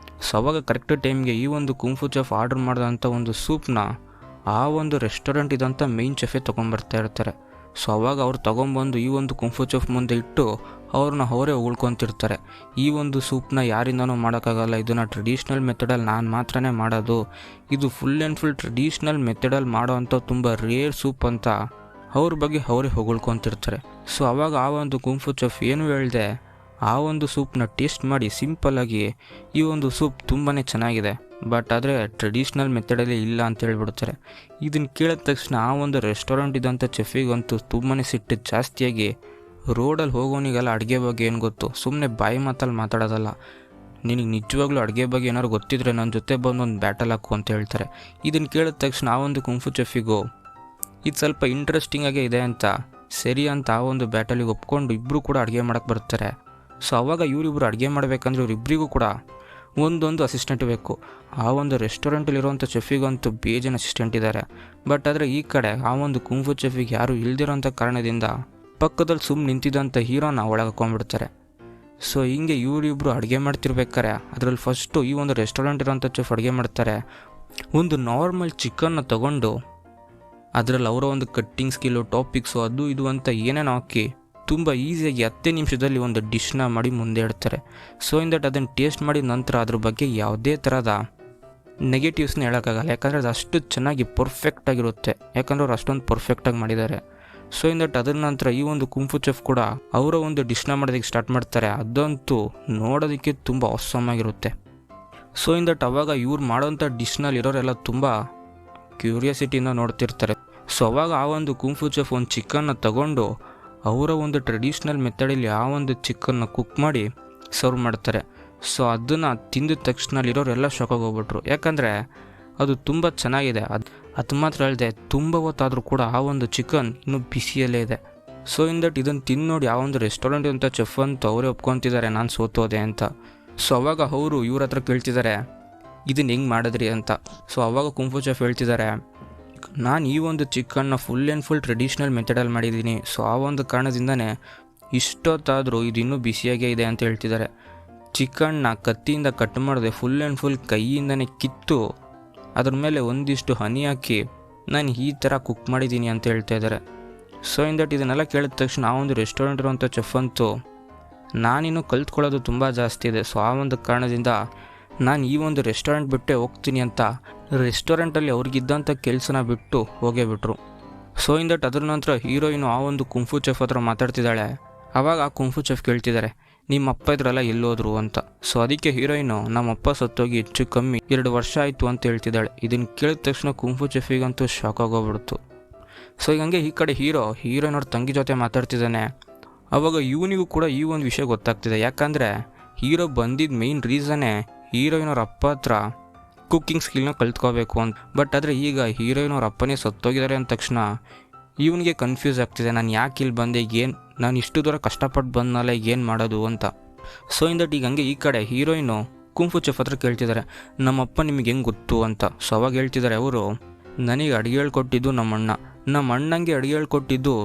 ಸೊ ಅವಾಗ ಕರೆಕ್ಟ್ ಟೈಮ್ಗೆ ಈ ಒಂದು ಕುಂಫು ಚೆಫ್ ಆರ್ಡರ್ ಮಾಡಿದಂಥ ಒಂದು ಸೂಪ್ನ ಆ ಒಂದು ರೆಸ್ಟೋರೆಂಟ್ ಇದ್ದಂಥ ಮೇಯ್ನ್ ಚೆಫೇ ತೊಗೊಂಬರ್ತಾ ಇರ್ತಾರೆ. ಸೊ ಅವಾಗ ಅವ್ರು ತೊಗೊಂಬಂದು ಈ ಒಂದು ಕುಂಫು ಚೆಫ್ ಮುಂದೆ ಇಟ್ಟು ಅವ್ರನ್ನ ಅವರೇ ಉಳ್ಕೊತಿರ್ತಾರೆ. ಈ ಒಂದು ಸೂಪ್ನ ಯಾರಿಂದನೂ ಮಾಡೋಕ್ಕಾಗಲ್ಲ, ಇದನ್ನು ಟ್ರೆಡಿಷ್ನಲ್ ಮೆಥಡಲ್ಲಿ ನಾನು ಮಾತ್ರನೇ ಮಾಡೋದು, ಇದು ಫುಲ್ ಆ್ಯಂಡ್ ಫುಲ್ ಟ್ರೆಡಿಷ್ನಲ್ ಮೆಥಡಲ್ಲಿ ಮಾಡೋ ಅಂಥ ತುಂಬ ರೇರ್ ಸೂಪ್ ಅಂತ ಅವ್ರ ಬಗ್ಗೆ ಅವರೇ ಹೊಗಳ್ಕೊತಿರ್ತಾರೆ. ಸೊ ಅವಾಗ ಆ ಒಂದು ಕುಂಫು ಚೆಫ್ ಏನು ಹೇಳಿದೆ, ಆ ಒಂದು ಸೂಪ್ನ ಟೇಸ್ಟ್ ಮಾಡಿ ಸಿಂಪಲ್ಲಾಗಿ ಈ ಒಂದು ಸೂಪ್ ತುಂಬಾ ಚೆನ್ನಾಗಿದೆ, ಬಟ್ ಆದರೆ ಟ್ರೆಡಿಷ್ನಲ್ ಮೆಥಡಲ್ಲಿ ಇಲ್ಲ ಅಂತ ಹೇಳ್ಬಿಡ್ತಾರೆ. ಇದನ್ನು ಕೇಳಿದ ತಕ್ಷಣ ಆ ಒಂದು ರೆಸ್ಟೋರೆಂಟ್ ಇದ್ದಂಥ ಚೆಫಿಗಂತೂ ತುಂಬಾ ಸಿಟ್ಟು ಜಾಸ್ತಿಯಾಗಿ, ರೋಡಲ್ಲಿ ಹೋಗೋನಿಗೆಲ್ಲ ಅಡುಗೆ ಬಗ್ಗೆ ಏನು ಗೊತ್ತು, ಸುಮ್ಮನೆ ಬಾಯಿ ಮಾತಲ್ಲಿ ಮಾತಾಡೋದಲ್ಲ, ನಿನಗೆ ನಿಜವಾಗ್ಲೂ ಅಡುಗೆ ಬಗ್ಗೆ ಏನಾದ್ರು ಗೊತ್ತಿದ್ರೆ ನನ್ನ ಜೊತೆ ಬಂದು ಒಂದು ಬ್ಯಾಟಲ್ ಹಾಕು ಅಂತ ಹೇಳ್ತಾರೆ. ಇದನ್ನು ಕೇಳಿದ ತಕ್ಷಣ ಆ ಒಂದು ಕುಂಫು ಚೆಫಿಗೂ ಇದು ಸ್ವಲ್ಪ ಇಂಟ್ರೆಸ್ಟಿಂಗಾಗೇ ಇದೆ ಅಂತ ಸರಿ ಅಂತ ಆ ಒಂದು ಬ್ಯಾಟಲಿಗೆ ಒಪ್ಕೊಂಡು ಇಬ್ಬರು ಕೂಡ ಅಡುಗೆ ಮಾಡೋಕ್ಕೆ ಬರ್ತಾರೆ. ಸೊ ಅವಾಗ ಇವರಿಬ್ಬರು ಅಡುಗೆ ಮಾಡಬೇಕಂದ್ರೆ ಇವರಿಬ್ಬರಿಗೂ ಕೂಡ ಒಂದೊಂದು ಅಸಿಸ್ಟೆಂಟ್ ಬೇಕು. ಆ ಒಂದು ರೆಸ್ಟೋರೆಂಟಲ್ಲಿರುವಂಥ ಚೆಫಿಗಂತೂ ಬೇಜಾನ್ ಅಸಿಸ್ಟೆಂಟ್ ಇದ್ದಾರೆ. ಬಟ್ ಆದರೆ ಈ ಕಡೆ ಆ ಒಂದು ಕುಂಫು ಚೆಫಿಗೆ ಯಾರೂ ಇಲ್ದಿರೋಂಥ ಕಾರಣದಿಂದ ಪಕ್ಕದಲ್ಲಿ ಸುಮ್ಮನೆ ನಿಂತಿದ್ದಂಥ ಹೀರೋನ ಒಳಗೆ ಹಾಕೊಂಡ್ಬಿಡ್ತಾರೆ. ಸೊ ಹಿಂಗೆ ಇವರಿಬ್ಬರು ಅಡುಗೆ ಮಾಡ್ತಿರ್ಬೇಕಾರೆ ಅದರಲ್ಲಿ ಫಸ್ಟು ಈ ಒಂದು ರೆಸ್ಟೋರೆಂಟ್ ಇರೋಂಥ ಚೆಫ್ ಅಡುಗೆ ಮಾಡ್ತಾರೆ. ಒಂದು ನಾರ್ಮಲ್ ಚಿಕನ್ನ ತೊಗೊಂಡು ಅದರಲ್ಲಿ ಅವರ ಒಂದು ಕಟ್ಟಿಂಗ್ ಸ್ಕಿಲ್ಲು, ಟಾಪಿಕ್ಸು, ಅದು ಇದು ಅಂತ ಏನೇನು ಹಾಕಿ ತುಂಬ ಈಸಿಯಾಗಿ 10 ನಿಮಿಷದಲ್ಲಿ ಒಂದು ಡಿಶ್ನ ಮಾಡಿ ಮುಂದೆ ಇಡ್ತಾರೆ. ಸೊ ಇಂದಟ್ ಅದನ್ನು ಟೇಸ್ಟ್ ಮಾಡಿದ ನಂತರ ಅದ್ರ ಬಗ್ಗೆ ಯಾವುದೇ ಥರದ ನೆಗೆಟಿವ್ಸ್ನ ಹೇಳೋಕ್ಕಾಗಲ್ಲ, ಯಾಕಂದರೆ ಅದು ಅಷ್ಟು ಚೆನ್ನಾಗಿ ಪರ್ಫೆಕ್ಟಾಗಿರುತ್ತೆ, ಯಾಕಂದರೆ ಅವ್ರು ಅಷ್ಟೊಂದು ಪರ್ಫೆಕ್ಟಾಗಿ ಮಾಡಿದ್ದಾರೆ. ಸೊ ಇಂದಟ್ ಅದರ ನಂತರ ಈ ಒಂದು ಕುಂಫು ಚೆಫ್ ಕೂಡ ಅವರ ಒಂದು ಡಿಶ್ನ ಮಾಡೋದಕ್ಕೆ ಸ್ಟಾರ್ಟ್ ಮಾಡ್ತಾರೆ. ಅದಂತೂ ನೋಡೋದಕ್ಕೆ ತುಂಬ ಆಸಮ್ ಆಗಿರುತ್ತೆ. ಸೊ ಇಂದಟ್ ಅವಾಗ ಇವ್ರು ಮಾಡೋಂಥ ಡಿಶ್ನಲ್ಲಿ ಇರೋರೆಲ್ಲ ತುಂಬ ಕ್ಯೂರಿಯಾಸಿಟಿಯಿಂದ ನೋಡ್ತಿರ್ತಾರೆ. ಸೊ ಅವಾಗ ಆ ಒಂದು ಕುಂಫು ಚೆಫ್ ಒಂದು ಚಿಕನ್ನ ತಗೊಂಡು ಅವರ ಒಂದು ಟ್ರೆಡಿಷ್ನಲ್ ಮೆಥಡಲ್ಲಿ ಆ ಒಂದು ಚಿಕನ್ನ ಕುಕ್ ಮಾಡಿ ಸರ್ವ್ ಮಾಡ್ತಾರೆ. ಸೊ ಅದನ್ನು ತಿಂದ ತಕ್ಷಣ ಅಲ್ಲಿರೋರೆಲ್ಲ ಶಾಕಾಗಿ ಹೋಗ್ಬಿಟ್ರು, ಯಾಕಂದರೆ ಅದು ತುಂಬ ಚೆನ್ನಾಗಿದೆ. ಅದು ಮಾತ್ರ ಹೇಳಿದೆ, ತುಂಬ ಹೊತ್ತಾದರೂ ಕೂಡ ಆ ಒಂದು ಚಿಕನ್ ಇನ್ನೂ ಬಿಸಿಯಲ್ಲೇ ಇದೆ. ಸೊ ಇಂದಟ್ ಇದನ್ನು ತಿಂದು ನೋಡಿ ಆ ಒಂದು ರೆಸ್ಟೋರೆಂಟ್ ಅಂತ ಚೆಫ್ ಅಂತ ಅವರೇ ಒಪ್ಕೊತಿದ್ದಾರೆ ನಾನು ಸೋತೋದೆ ಅಂತ. ಸೊ ಅವಾಗ ಅವರು ಇವ್ರ ಹತ್ರ ಕೇಳ್ತಿದ್ದಾರೆ ಇದನ್ನು ಹೆಂಗೆ ಮಾಡಿದ್ರಿ ಅಂತ. ಸೊ ಅವಾಗ ಕುಂಫು ಚೆಫ್ ಹೇಳ್ತಿದ್ದಾರೆ, ನಾನು ಈ ಒಂದು ಚಿಕನ್ನ ಫುಲ್ ಆ್ಯಂಡ್ ಫುಲ್ ಟ್ರೆಡಿಷ್ನಲ್ ಮೆಥಡಲ್ಲಿ ಮಾಡಿದ್ದೀನಿ. ಸೊ ಆ ಒಂದು ಕಾರಣದಿಂದನೇ ಇಷ್ಟೊತ್ತಾದರೂ ಇದು ಇನ್ನೂ ಬಿಸಿಯಾಗೇ ಇದೆ ಅಂತ ಹೇಳ್ತಿದ್ದಾರೆ. ಚಿಕನ್ನ ಕತ್ತಿಯಿಂದ ಕಟ್ ಮಾಡಿದೆ, ಫುಲ್ ಆ್ಯಂಡ್ ಫುಲ್ ಕೈಯಿಂದನೇ ಕಿತ್ತು ಅದ್ರ ಮೇಲೆ ಒಂದಿಷ್ಟು ಹನಿ ಹಾಕಿ ನಾನು ಈ ಥರ ಕುಕ್ ಮಾಡಿದ್ದೀನಿ ಅಂತ ಹೇಳ್ತಾ ಇದ್ದಾರೆ. ಸೊ ಇಂದಟ್ ಇದನ್ನೆಲ್ಲ ಕೇಳಿದ ತಕ್ಷಣ ಆ ಒಂದು ರೆಸ್ಟೋರೆಂಟ್ ಇರುವಂಥ ಚೆಫ್ ಅಂತೂ ನಾನಿನ್ನೂ ಕಲ್ತ್ಕೊಳ್ಳೋದು ತುಂಬ ಜಾಸ್ತಿ ಇದೆ. ಸೊ ಆ ಒಂದು ಕಾರಣದಿಂದ ನಾನು ಈ ಒಂದು ರೆಸ್ಟೋರೆಂಟ್ ಬಿಟ್ಟೇ ಹೋಗ್ತೀನಿ ಅಂತ ರೆಸ್ಟೋರೆಂಟಲ್ಲಿ ಅವ್ರಿಗಿದ್ದಂಥ ಕೆಲಸನ ಬಿಟ್ಟು ಹೋಗೇ ಬಿಟ್ರು. ಸೊ ಇಂದಟ್ ಅದ್ರ ನಂತರ ಹೀರೋಯಿನು ಆ ಒಂದು ಕುಂಫು ಚೆಫ್ ಹತ್ರ ಮಾತಾಡ್ತಿದ್ದಾಳೆ. ಆವಾಗ ಆ ಕುಂಫು ಚೆಫ್ ಕೇಳ್ತಿದ್ದಾರೆ, ನಿಮ್ಮ ಅಪ್ಪ ಇದ್ರಲ್ಲ ಎಲ್ಲೋದ್ರು ಅಂತ. ಸೊ ಅದಕ್ಕೆ ಹೀರೋಯಿನು ನಮ್ಮಪ್ಪ ಸತ್ತೋಗಿ ಹೆಚ್ಚು ಕಮ್ಮಿ 2 ವರ್ಷ ಆಯಿತು ಅಂತ ಹೇಳ್ತಿದ್ದಾಳೆ. ಇದನ್ನು ಕೇಳಿದ ತಕ್ಷಣ ಕುಂಫು ಚೆಫಿಗಂತೂ ಶಾಕ್ ಆಗೋಗ್ಬಿಡ್ತು. ಸೊ ಈಗ ಹಂಗೆ ಈ ಕಡೆ ಹೀರೋಯಿನ್ ಅವ್ರ ತಂಗಿ ಜೊತೆ ಮಾತಾಡ್ತಿದ್ದಾನೆ. ಅವಾಗ ಇವನಿಗೂ ಕೂಡ ಈ ಒಂದು ವಿಷಯ ಗೊತ್ತಾಗ್ತಿದೆ. ಯಾಕಂದರೆ ಹೀರೋ ಬಂದಿದ್ದ ಮೇಯ್ನ್ ರೀಸನ್ನೇ ಹೀರೋಯಿನ್ ಅವ್ರ ಅಪ್ಪ ಹತ್ರ ಕುಕ್ಕಿಂಗ್ ಸ್ಕಿಲ್ನ ಕಲ್ತ್ಕೋಬೇಕು ಅಂತ. ಬಟ್ ಆದರೆ ಈಗ ಹೀರೋಯಿನ್ ಅವ್ರ ಅಪ್ಪನೇ ಸತ್ತೋಗಿದ್ದಾರೆ ಅಂದ ತಕ್ಷಣ ಇವನಿಗೆ ಕನ್ಫ್ಯೂಸ್ ಆಗ್ತಿದೆ, ನಾನು ಯಾಕೆ ಇಲ್ಲಿ ಬಂದೆ, ಏನು ನಾನು ಇಷ್ಟು ದೂರ ಕಷ್ಟಪಟ್ಟು ಬಂದನಲ್ಲ, ಏನು ಮಾಡೋದು ಅಂತ. ಸೊ ಇನ್ ದಟ್ ಈಗ ಹಂಗೆ ಈ ಕಡೆ ಹೀರೋಯಿನು ಕುಂಫು ಚೆಫ್ ಹತ್ರ ಕೇಳ್ತಿದ್ದಾರೆ, ನಮ್ಮಪ್ಪ ನಿಮಗೆ ಹೆಂಗೆ ಗೊತ್ತು ಅಂತ. ಸೊ ಅವಾಗ ಹೇಳ್ತಿದ್ದಾರೆ ಅವರು, ನನಗೆ ಅಡುಗೆ ಹೇಳ್ಕೊಟ್ಟಿದ್ದು ನಮ್ಮ ಅಣ್ಣಂಗೆ ಅಡುಗೆ ಹೇಳ್ಕೊಟ್ಟಿದ್ದು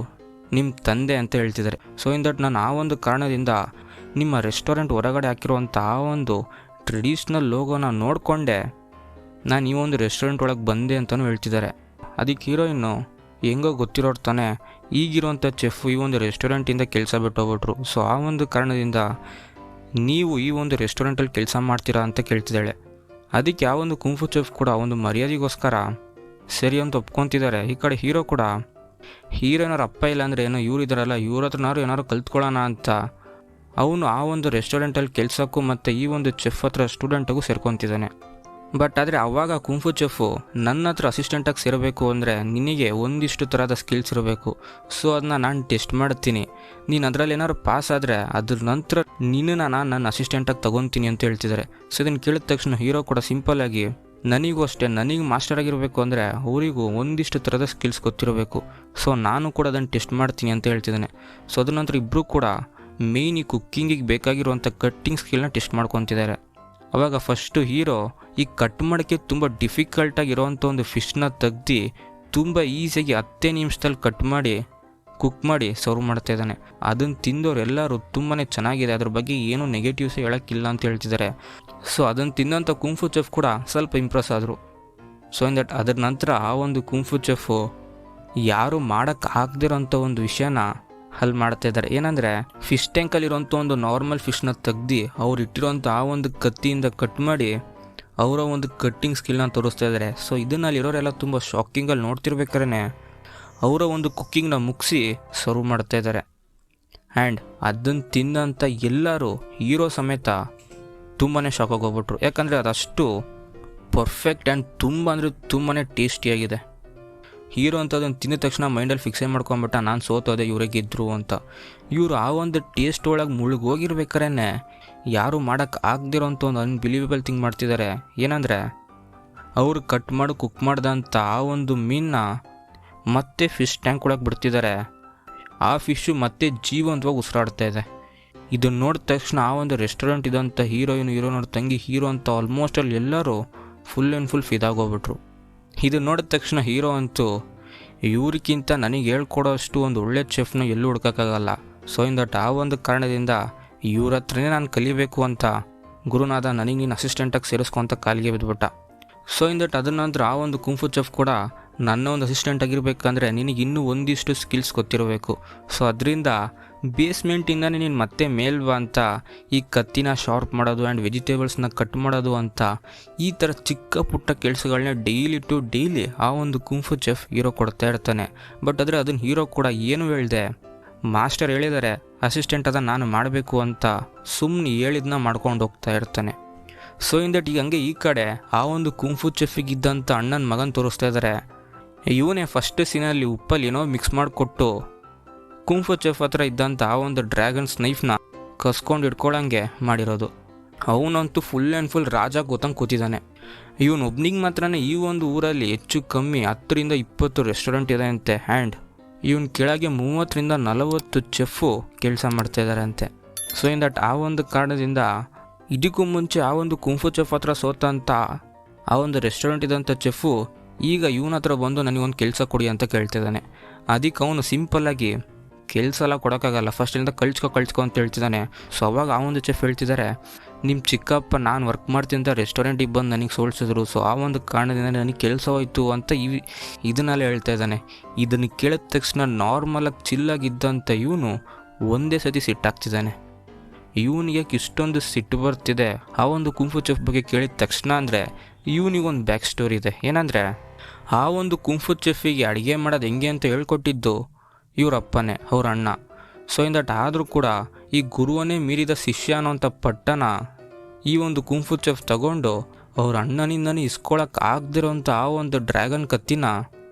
ನಿಮ್ಮ ತಂದೆ ಅಂತ ಹೇಳ್ತಿದ್ದಾರೆ. ಸೊ ಇನ್ ದಟ್ ನಾನು ಆ ಒಂದು ಕಾರಣದಿಂದ ನಿಮ್ಮ ರೆಸ್ಟೋರೆಂಟ್ ಹೊರಗಡೆ ಹಾಕಿರುವಂಥ ಆ ಒಂದು ಟ್ರೆಡಿಷ್ನಲ್ ಲೋಗೋನ ನೋಡಿಕೊಂಡೆ ನಾನು ಈ ಒಂದು ರೆಸ್ಟೋರೆಂಟ್ ಒಳಗೆ ಬಂದೆ ಅಂತಲೂ ಹೇಳ್ತಿದ್ದಾರೆ. ಅದಕ್ಕೆ ಹೀರೋಯಿನ್ನು ಹೆಂಗೋ ಗೊತ್ತಿರೋರು ತಾನೆ, ಈಗಿರೋಂಥ ಚೆಫ್ ಈ ಒಂದು ರೆಸ್ಟೋರೆಂಟಿಂದ ಕೆಲಸ ಬಿಟ್ಟೋಗ್ಬಿಟ್ರು. ಸೊ ಆ ಒಂದು ಕಾರಣದಿಂದ ನೀವು ಈ ಒಂದು ರೆಸ್ಟೋರೆಂಟಲ್ಲಿ ಕೆಲಸ ಮಾಡ್ತೀರಾ ಅಂತ ಕೇಳ್ತಿದ್ದಾಳೆ. ಅದಕ್ಕೆ ಆ ಒಂದು ಕುಂಫು ಚೆಫ್ ಕೂಡ ಒಂದು ಮರ್ಯಾದೆಗೋಸ್ಕರ ಸರಿ ಅಂತ ಒಪ್ಕೊತಿದ್ದಾರೆ. ಈ ಕಡೆ ಹೀರೋ ಕೂಡ ಹೀರೋನವ್ರ ಅಪ್ಪ ಇಲ್ಲ ಅಂದರೆ ಏನೋ ಇವ್ರು ಇದ್ದಾರಲ್ಲ, ಇವ್ರ ಹತ್ರನಾರು ಏನಾದ್ರು ಕಲ್ತ್ಕೊಳ್ಳೋಣ ಅಂತ ಅವನು ಆ ಒಂದು ರೆಸ್ಟೋರೆಂಟಲ್ಲಿ ಕೆಲಸಕ್ಕೂ ಮತ್ತು ಈ ಒಂದು ಚೆಫ್ ಹತ್ರ ಸ್ಟೂಡೆಂಟಿಗೂ ಸೇರ್ಕೊತಿದ್ದಾನೆ. ಬಟ್ ಆದರೆ ಅವಾಗ ಕುಂಫು ಚೆಫು ನನ್ನ ಹತ್ರ ಅಸಿಸ್ಟೆಂಟಾಗಿ ಸೇರಬೇಕು ಅಂದರೆ ನಿನಗೆ ಒಂದಿಷ್ಟು ಥರದ ಸ್ಕಿಲ್ಸ್ ಇರಬೇಕು. ಸೊ ಅದನ್ನ ನಾನು ಟೆಸ್ಟ್ ಮಾಡ್ತೀನಿ, ನೀನು ಅದರಲ್ಲಿ ಏನಾದ್ರು ಪಾಸ್ ಆದರೆ ಅದ್ರ ನಂತರ ನಿನ್ನನ್ನು ನಾನು ನನ್ನ ಅಸಿಸ್ಟೆಂಟಾಗಿ ತೊಗೊತೀನಿ ಅಂತ ಹೇಳ್ತಿದ್ದಾರೆ. ಸೊ ಇದನ್ನು ಕೇಳಿದ ತಕ್ಷಣ ಹೀರೋ ಕೂಡ ಸಿಂಪಲ್ಲಾಗಿ ನನಗೂ ಅಷ್ಟೇ, ನನಗೆ ಮಾಸ್ಟರ್ ಆಗಿರಬೇಕು ಅಂದರೆ ಅವರಿಗೂ ಒಂದಿಷ್ಟು ಥರದ ಸ್ಕಿಲ್ಸ್ ಗೊತ್ತಿರಬೇಕು. ಸೊ ನಾನು ಕೂಡ ಅದನ್ನು ಟೆಸ್ಟ್ ಮಾಡ್ತೀನಿ ಅಂತ ಹೇಳ್ತಿದ್ದಾನೆ. ಸೊ ಅದ್ರ ನಂತರ ಇಬ್ಬರು ಕೂಡ ಮೇಯ್ನ್ ಈ ಕುಕ್ಕಿಂಗಿಗೆ ಬೇಕಾಗಿರುವಂಥ ಕಟ್ಟಿಂಗ್ ಸ್ಕಿಲ್ನ ಟೆಸ್ಟ್ ಮಾಡ್ಕೊತಿದ್ದಾರೆ. ಅವಾಗ ಫಸ್ಟು ಹೀರೋ ಈ ಕಟ್ ಮಾಡೋಕ್ಕೆ ತುಂಬ ಡಿಫಿಕಲ್ಟಾಗಿರೋವಂಥ ಒಂದು ಫಿಶ್ನ ತೆಗ್ದು ತುಂಬ ಈಸಿಯಾಗಿ 10 ನಿಮಿಷದಲ್ಲಿ ಕಟ್ ಮಾಡಿ ಕುಕ್ ಮಾಡಿ ಸರ್ವ್ ಮಾಡ್ತಾ ಇದ್ದಾನೆ. ಅದನ್ನು ತಿಂದವ್ರು ಎಲ್ಲರೂ ತುಂಬಾ ಚೆನ್ನಾಗಿದೆ, ಅದ್ರ ಬಗ್ಗೆ ಏನೂ ನೆಗೆಟಿವ್ಸ್ ಹೇಳೋಕ್ಕಿಲ್ಲ ಅಂತ ಹೇಳ್ತಿದ್ದಾರೆ. ಸೊ ಅದನ್ನು ತಿನ್ನೋಂಥ ಕುಂಫು ಚೆಫ್ ಕೂಡ ಸ್ವಲ್ಪ ಇಂಪ್ರೆಸ್ ಆದರು. ಸೊ ಇನ್ ದಟ್ ಅದ್ರ ನಂತರ ಆ ಒಂದು ಕುಂಫು ಚೆಫು ಯಾರು ಮಾಡೋಕ್ಕೆ ಆಗದಿರೋಂಥ ಒಂದು ವಿಷಯನ ಅಲ್ಲಿ ಮಾಡ್ತಾ ಇದ್ದಾರೆ. ಏನಂದರೆ ಫಿಶ್ ಟ್ಯಾಂಕಲ್ಲಿರೋಂಥ ಒಂದು ನಾರ್ಮಲ್ ಫಿಶ್ನ ತೆಗ್ದು ಅವ್ರು ಇಟ್ಟಿರೋಂಥ ಆ ಒಂದು ಕತ್ತಿಯಿಂದ ಕಟ್ ಮಾಡಿ ಅವರ ಒಂದು ಕಟ್ಟಿಂಗ್ ಸ್ಕಿಲ್ನ ತೋರಿಸ್ತಾ ಇದ್ದಾರೆ. ಸೊ ಇದನ್ನಲ್ಲಿರೋರೆಲ್ಲ ತುಂಬ ಶಾಕಿಂಗಲ್ಲಿ ನೋಡ್ತಿರ್ಬೇಕಾದ್ರೆ ಅವರ ಒಂದು ಕುಕ್ಕಿಂಗ್ನ ಮುಗಿಸಿ ಸರ್ವ್ ಮಾಡ್ತಾ ಇದ್ದಾರೆ. ಆ್ಯಂಡ್ ಅದನ್ನು ತಿನ್ನಂಥ ಎಲ್ಲರೂ ಹೀರೋ ಸಮೇತ ತುಂಬಾ ಶಾಕ್ ಆಗೋಗ್ಬಿಟ್ರು. ಯಾಕಂದರೆ ಅದಷ್ಟು ಪರ್ಫೆಕ್ಟ್ ಆ್ಯಂಡ್ ತುಂಬ ಅಂದರೆ ತುಂಬಾ ಟೇಸ್ಟಿಯಾಗಿದೆ. ಹೀರೋ ಅಂತ ಅದನ್ನು ತಿಂದ ತಕ್ಷಣ ಮೈಂಡಲ್ಲಿ ಫಿಕ್ಸೇ ಮಾಡ್ಕೊಂಬಿಟ್ಟ, ನಾನು ಸೋತೋದೆ ಇವರೇ ಗೆದ್ದರು ಅಂತ. ಇವರು ಆ ಒಂದು ಟೇಸ್ಟ್ ಒಳಗೆ ಮುಳುಗೋಗಿರ್ಬೇಕಾದ್ರೆ ಯಾರು ಮಾಡೋಕ್ಕೆ ಆಗದಿರೋಂಥ ಒಂದು ಅನ್ಬಿಲೀವೇಬಲ್ ಥಿಂಗ್ ಮಾಡ್ತಿದ್ದಾರೆ. ಏನಂದರೆ ಅವರು ಕಟ್ ಮಾಡಿ ಕುಕ್ ಮಾಡ್ದಂಥ ಆ ಒಂದು ಮೀನನ್ನ ಮತ್ತೆ ಫಿಶ್ ಟ್ಯಾಂಕ್ ಒಳಗೆ ಬಿಡ್ತಿದ್ದಾರೆ. ಆ ಫಿಶ್ಶು ಮತ್ತೆ ಜೀವಂತವಾಗಿ ಉಸಿರಾಡ್ತಾ ಇದೆ. ಇದನ್ನು ನೋಡಿದ ತಕ್ಷಣ ಆ ಒಂದು ರೆಸ್ಟೋರೆಂಟ್ ಇದ್ದಂಥ ಹೀರೋನವ್ರ ತಂಗಿ ಹೀರೋ ಅಂತ ಆಲ್ಮೋಸ್ಟ್ ಅಲ್ಲಿ ಎಲ್ಲರೂ ಫುಲ್ ಆ್ಯಂಡ್ ಫುಲ್ ಫಿದಾಗೋಗ್ಬಿಟ್ರು. ಇದು ನೋಡಿದ ತಕ್ಷಣ ಹೀರೋ ಅಂತೂ ಇವ್ರಿಗಿಂತ ನನಗೆ ಹೇಳ್ಕೊಡೋ ಅಷ್ಟು ಒಂದು ಒಳ್ಳೆ ಚೆಫ್ನ ಎಲ್ಲೂ ಹುಡ್ಕೋಕ್ಕಾಗಲ್ಲ. ಸೊ ಇನ್ ದಟ್ ಆ ಒಂದು ಕಾರಣದಿಂದ ಇವ್ರ ಹತ್ರನೇ ನಾನು ಕಲಿಬೇಕು ಅಂತ ಗುರುನಾಥ ನನಗೆ ನೀನು ಅಸಿಸ್ಟೆಂಟಾಗಿ ಸೇರಿಸ್ಕೊಂತ ಕಾಲಿಗೆ ಬಿದ್ದುಬಿಟ್ಟ. ಸೊ ಇನ್ ದಟ್ ಅದರ ನಂತರ ಆ ಒಂದು ಕುಂಫು ಚೆಫ್ ಕೂಡ ನನ್ನ ಒಂದು ಅಸಿಸ್ಟೆಂಟ್ ಆಗಿರಬೇಕಂದ್ರೆ ನಿನಗೆ ಇನ್ನೂ ಒಂದಿಷ್ಟು ಸ್ಕಿಲ್ಸ್ ಗೊತ್ತಿರಬೇಕು. ಸೊ ಅದರಿಂದ ಬೇಸ್ಮೆಂಟಿಂದನೇ ನೀನು ಮತ್ತೆ ಮೇಲ್ವಾ ಅಂತ ಈ ಕತ್ತಿನ ಶಾರ್ಪ್ ಮಾಡೋದು ಆ್ಯಂಡ್ ವೆಜಿಟೇಬಲ್ಸ್ನ ಕಟ್ ಮಾಡೋದು ಅಂತ ಈ ಥರ ಚಿಕ್ಕ ಪುಟ್ಟ ಕೆಲಸಗಳನ್ನ ಡೈಲಿ ಆ ಒಂದು ಕುಂಫು ಚೆಫ್ ಹೀರೋ ಕೊಡ್ತಾ ಇರ್ತಾನೆ. ಬಟ್ ಆದರೆ ಅದನ್ನು ಹೀರೋ ಕೂಡ ಏನು ಹೇಳಿದೆ, ಮಾಸ್ಟರ್ ಹೇಳಿದ್ದಾರೆ ಅಸಿಸ್ಟೆಂಟ್ ಅದ ನಾನು ಮಾಡಬೇಕು ಅಂತ ಸುಮ್ಮನೆ ಹೇಳಿದ್ನ ಮಾಡ್ಕೊಂಡು ಹೋಗ್ತಾ ಇರ್ತಾನೆ. ಸೊ ಇನ್ ದಟ್ ಈಗ ಹಂಗೆ ಈ ಕಡೆ ಆ ಒಂದು ಕುಂಫು ಚೆಫಿಗಿದ್ದಂಥ ಅಣ್ಣನ ಮಗನ ತೋರಿಸ್ತಾ ಇದ್ದಾರೆ. ಇವನೇ ಫಸ್ಟ್ ಸೀನಲ್ಲಿ ಉಪ್ಪಲ್ಲಿ ಏನೋ ಮಿಕ್ಸ್ ಮಾಡಿಕೊಟ್ಟು ಕುಂಫು ಚೆಫ್ ಹತ್ರ ಇದ್ದಂಥ ಆ ಒಂದು ಡ್ರ್ಯಾಗನ್ಸ್ ನೈಫ್ನ ಕಸ್ಕೊಂಡು ಇಟ್ಕೊಳ್ಳಂಗೆ ಮಾಡಿರೋದು. ಅವನಂತೂ ಫುಲ್ ಆ್ಯಂಡ್ ಫುಲ್ ರಾಜ ಗೊತ್ತಂಗೆ ಕೂತಿದ್ದಾನೆ. ಇವನೊಬ್ನಿಗೆ ಮಾತ್ರನೇ ಈ ಒಂದು ಊರಲ್ಲಿ ಹೆಚ್ಚು ಕಮ್ಮಿ 10ರಿಂದ 20 ರೆಸ್ಟೋರೆಂಟ್ ಇದೆ ಅಂತೆ. ಆ್ಯಂಡ್ ಇವನ್ ಕೆಳಗೆ 30ರಿಂದ 40 ಚೆಫು ಕೆಲಸ ಮಾಡ್ತಾಯಿದ್ದಾರೆ ಅಂತೆ. ಸೊ ಇನ್ ದಟ್ ಆ ಒಂದು ಕಾರಣದಿಂದ ಇದಕ್ಕೂ ಮುಂಚೆ ಆ ಒಂದು ಕುಂಫು ಚೆಫ್ ಹತ್ರ ಸೋತಂಥ ಆ ಒಂದು ರೆಸ್ಟೋರೆಂಟ್ ಇದ್ದಂಥ ಚೆಫು ಈಗ ಇವನ ಹತ್ರ ಬಂದು ನನಗೊಂದು ಕೆಲಸ ಕೊಡಿ ಅಂತ ಕೇಳ್ತಿದ್ದಾನೆ. ಅದಕ್ಕೆ ಅವನು ಸಿಂಪಲ್ಲಾಗಿ ಕೆಲಸ ಎಲ್ಲ ಕೊಡೋಕ್ಕಾಗಲ್ಲ, ಫಸ್ಟಿಂದ ಕಳ್ಸ್ಕೊ ಅಂತ ಹೇಳ್ತಿದ್ದಾನೆ. ಸೊ ಅವಾಗ ಆ ಒಂದು ಚೆಫ್ ಹೇಳ್ತಿದ್ದಾರೆ, ನಿಮ್ಮ ಚಿಕ್ಕಪ್ಪ ನಾನು ವರ್ಕ್ ಮಾಡ್ತೀನಿ ಅಂತ ರೆಸ್ಟೋರೆಂಟಿಗೆ ಬಂದು ನನಗೆ ಸೋಲ್ಸಿದ್ರು. ಸೊ ಆ ಒಂದು ಕಾರಣದಿಂದ ನನಗೆ ಕೆಲಸ ಹೋಯ್ತು ಅಂತ ಇದನ್ನೆಲ್ಲ ಹೇಳ್ತಾ ಇದ್ದಾನೆ. ಇದನ್ನು ಕೇಳಿದ ತಕ್ಷಣ ನಾರ್ಮಲಾಗಿ ಚಿಲ್ಲಾಗಿದ್ದಂಥ ಇವನು ಒಂದೇ ಸತಿ ಸಿಟ್ಟಾಗ್ತಿದ್ದಾನೆ. ಇವನಿಗೆ ಇಷ್ಟೊಂದು ಸಿಟ್ಟು ಬರ್ತಿದೆ ಆ ಒಂದು ಕುಂಫು ಚೆಫ್ ಬಗ್ಗೆ ಕೇಳಿದ ತಕ್ಷಣ ಅಂದರೆ ಇವನಿಗೊಂದು ಬ್ಯಾಕ್ ಸ್ಟೋರಿ ಇದೆ. ಏನಂದರೆ ಆ ಒಂದು ಕುಂಫು ಚೆಫಿಗೆ ಅಡುಗೆ ಮಾಡೋದು ಹೆಂಗೆ ಅಂತ ಹೇಳ್ಕೊಟ್ಟಿದ್ದು ಇವರಪ್ಪನೇ, ಅವ್ರ ಅಣ್ಣ. ಸೊ ಇನ್ ದಟ್ ಆದರೂ ಕೂಡ ಈ ಗುರುವನ್ನೇ ಮೀರಿದ ಶಿಷ್ಯ ಅನ್ನೋಂಥ ಪಟ್ಟನ ಈ ಒಂದು ಕುಂಫು ಚೆಫ್ ತಗೊಂಡು ಅವ್ರ ಅಣ್ಣನಿಂದನೇ ಇಸ್ಕೊಳಕ್ಕೆ ಆಗದಿರೋಂಥ ಆ ಒಂದು ಡ್ರ್ಯಾಗನ್ ಕತ್ತಿನ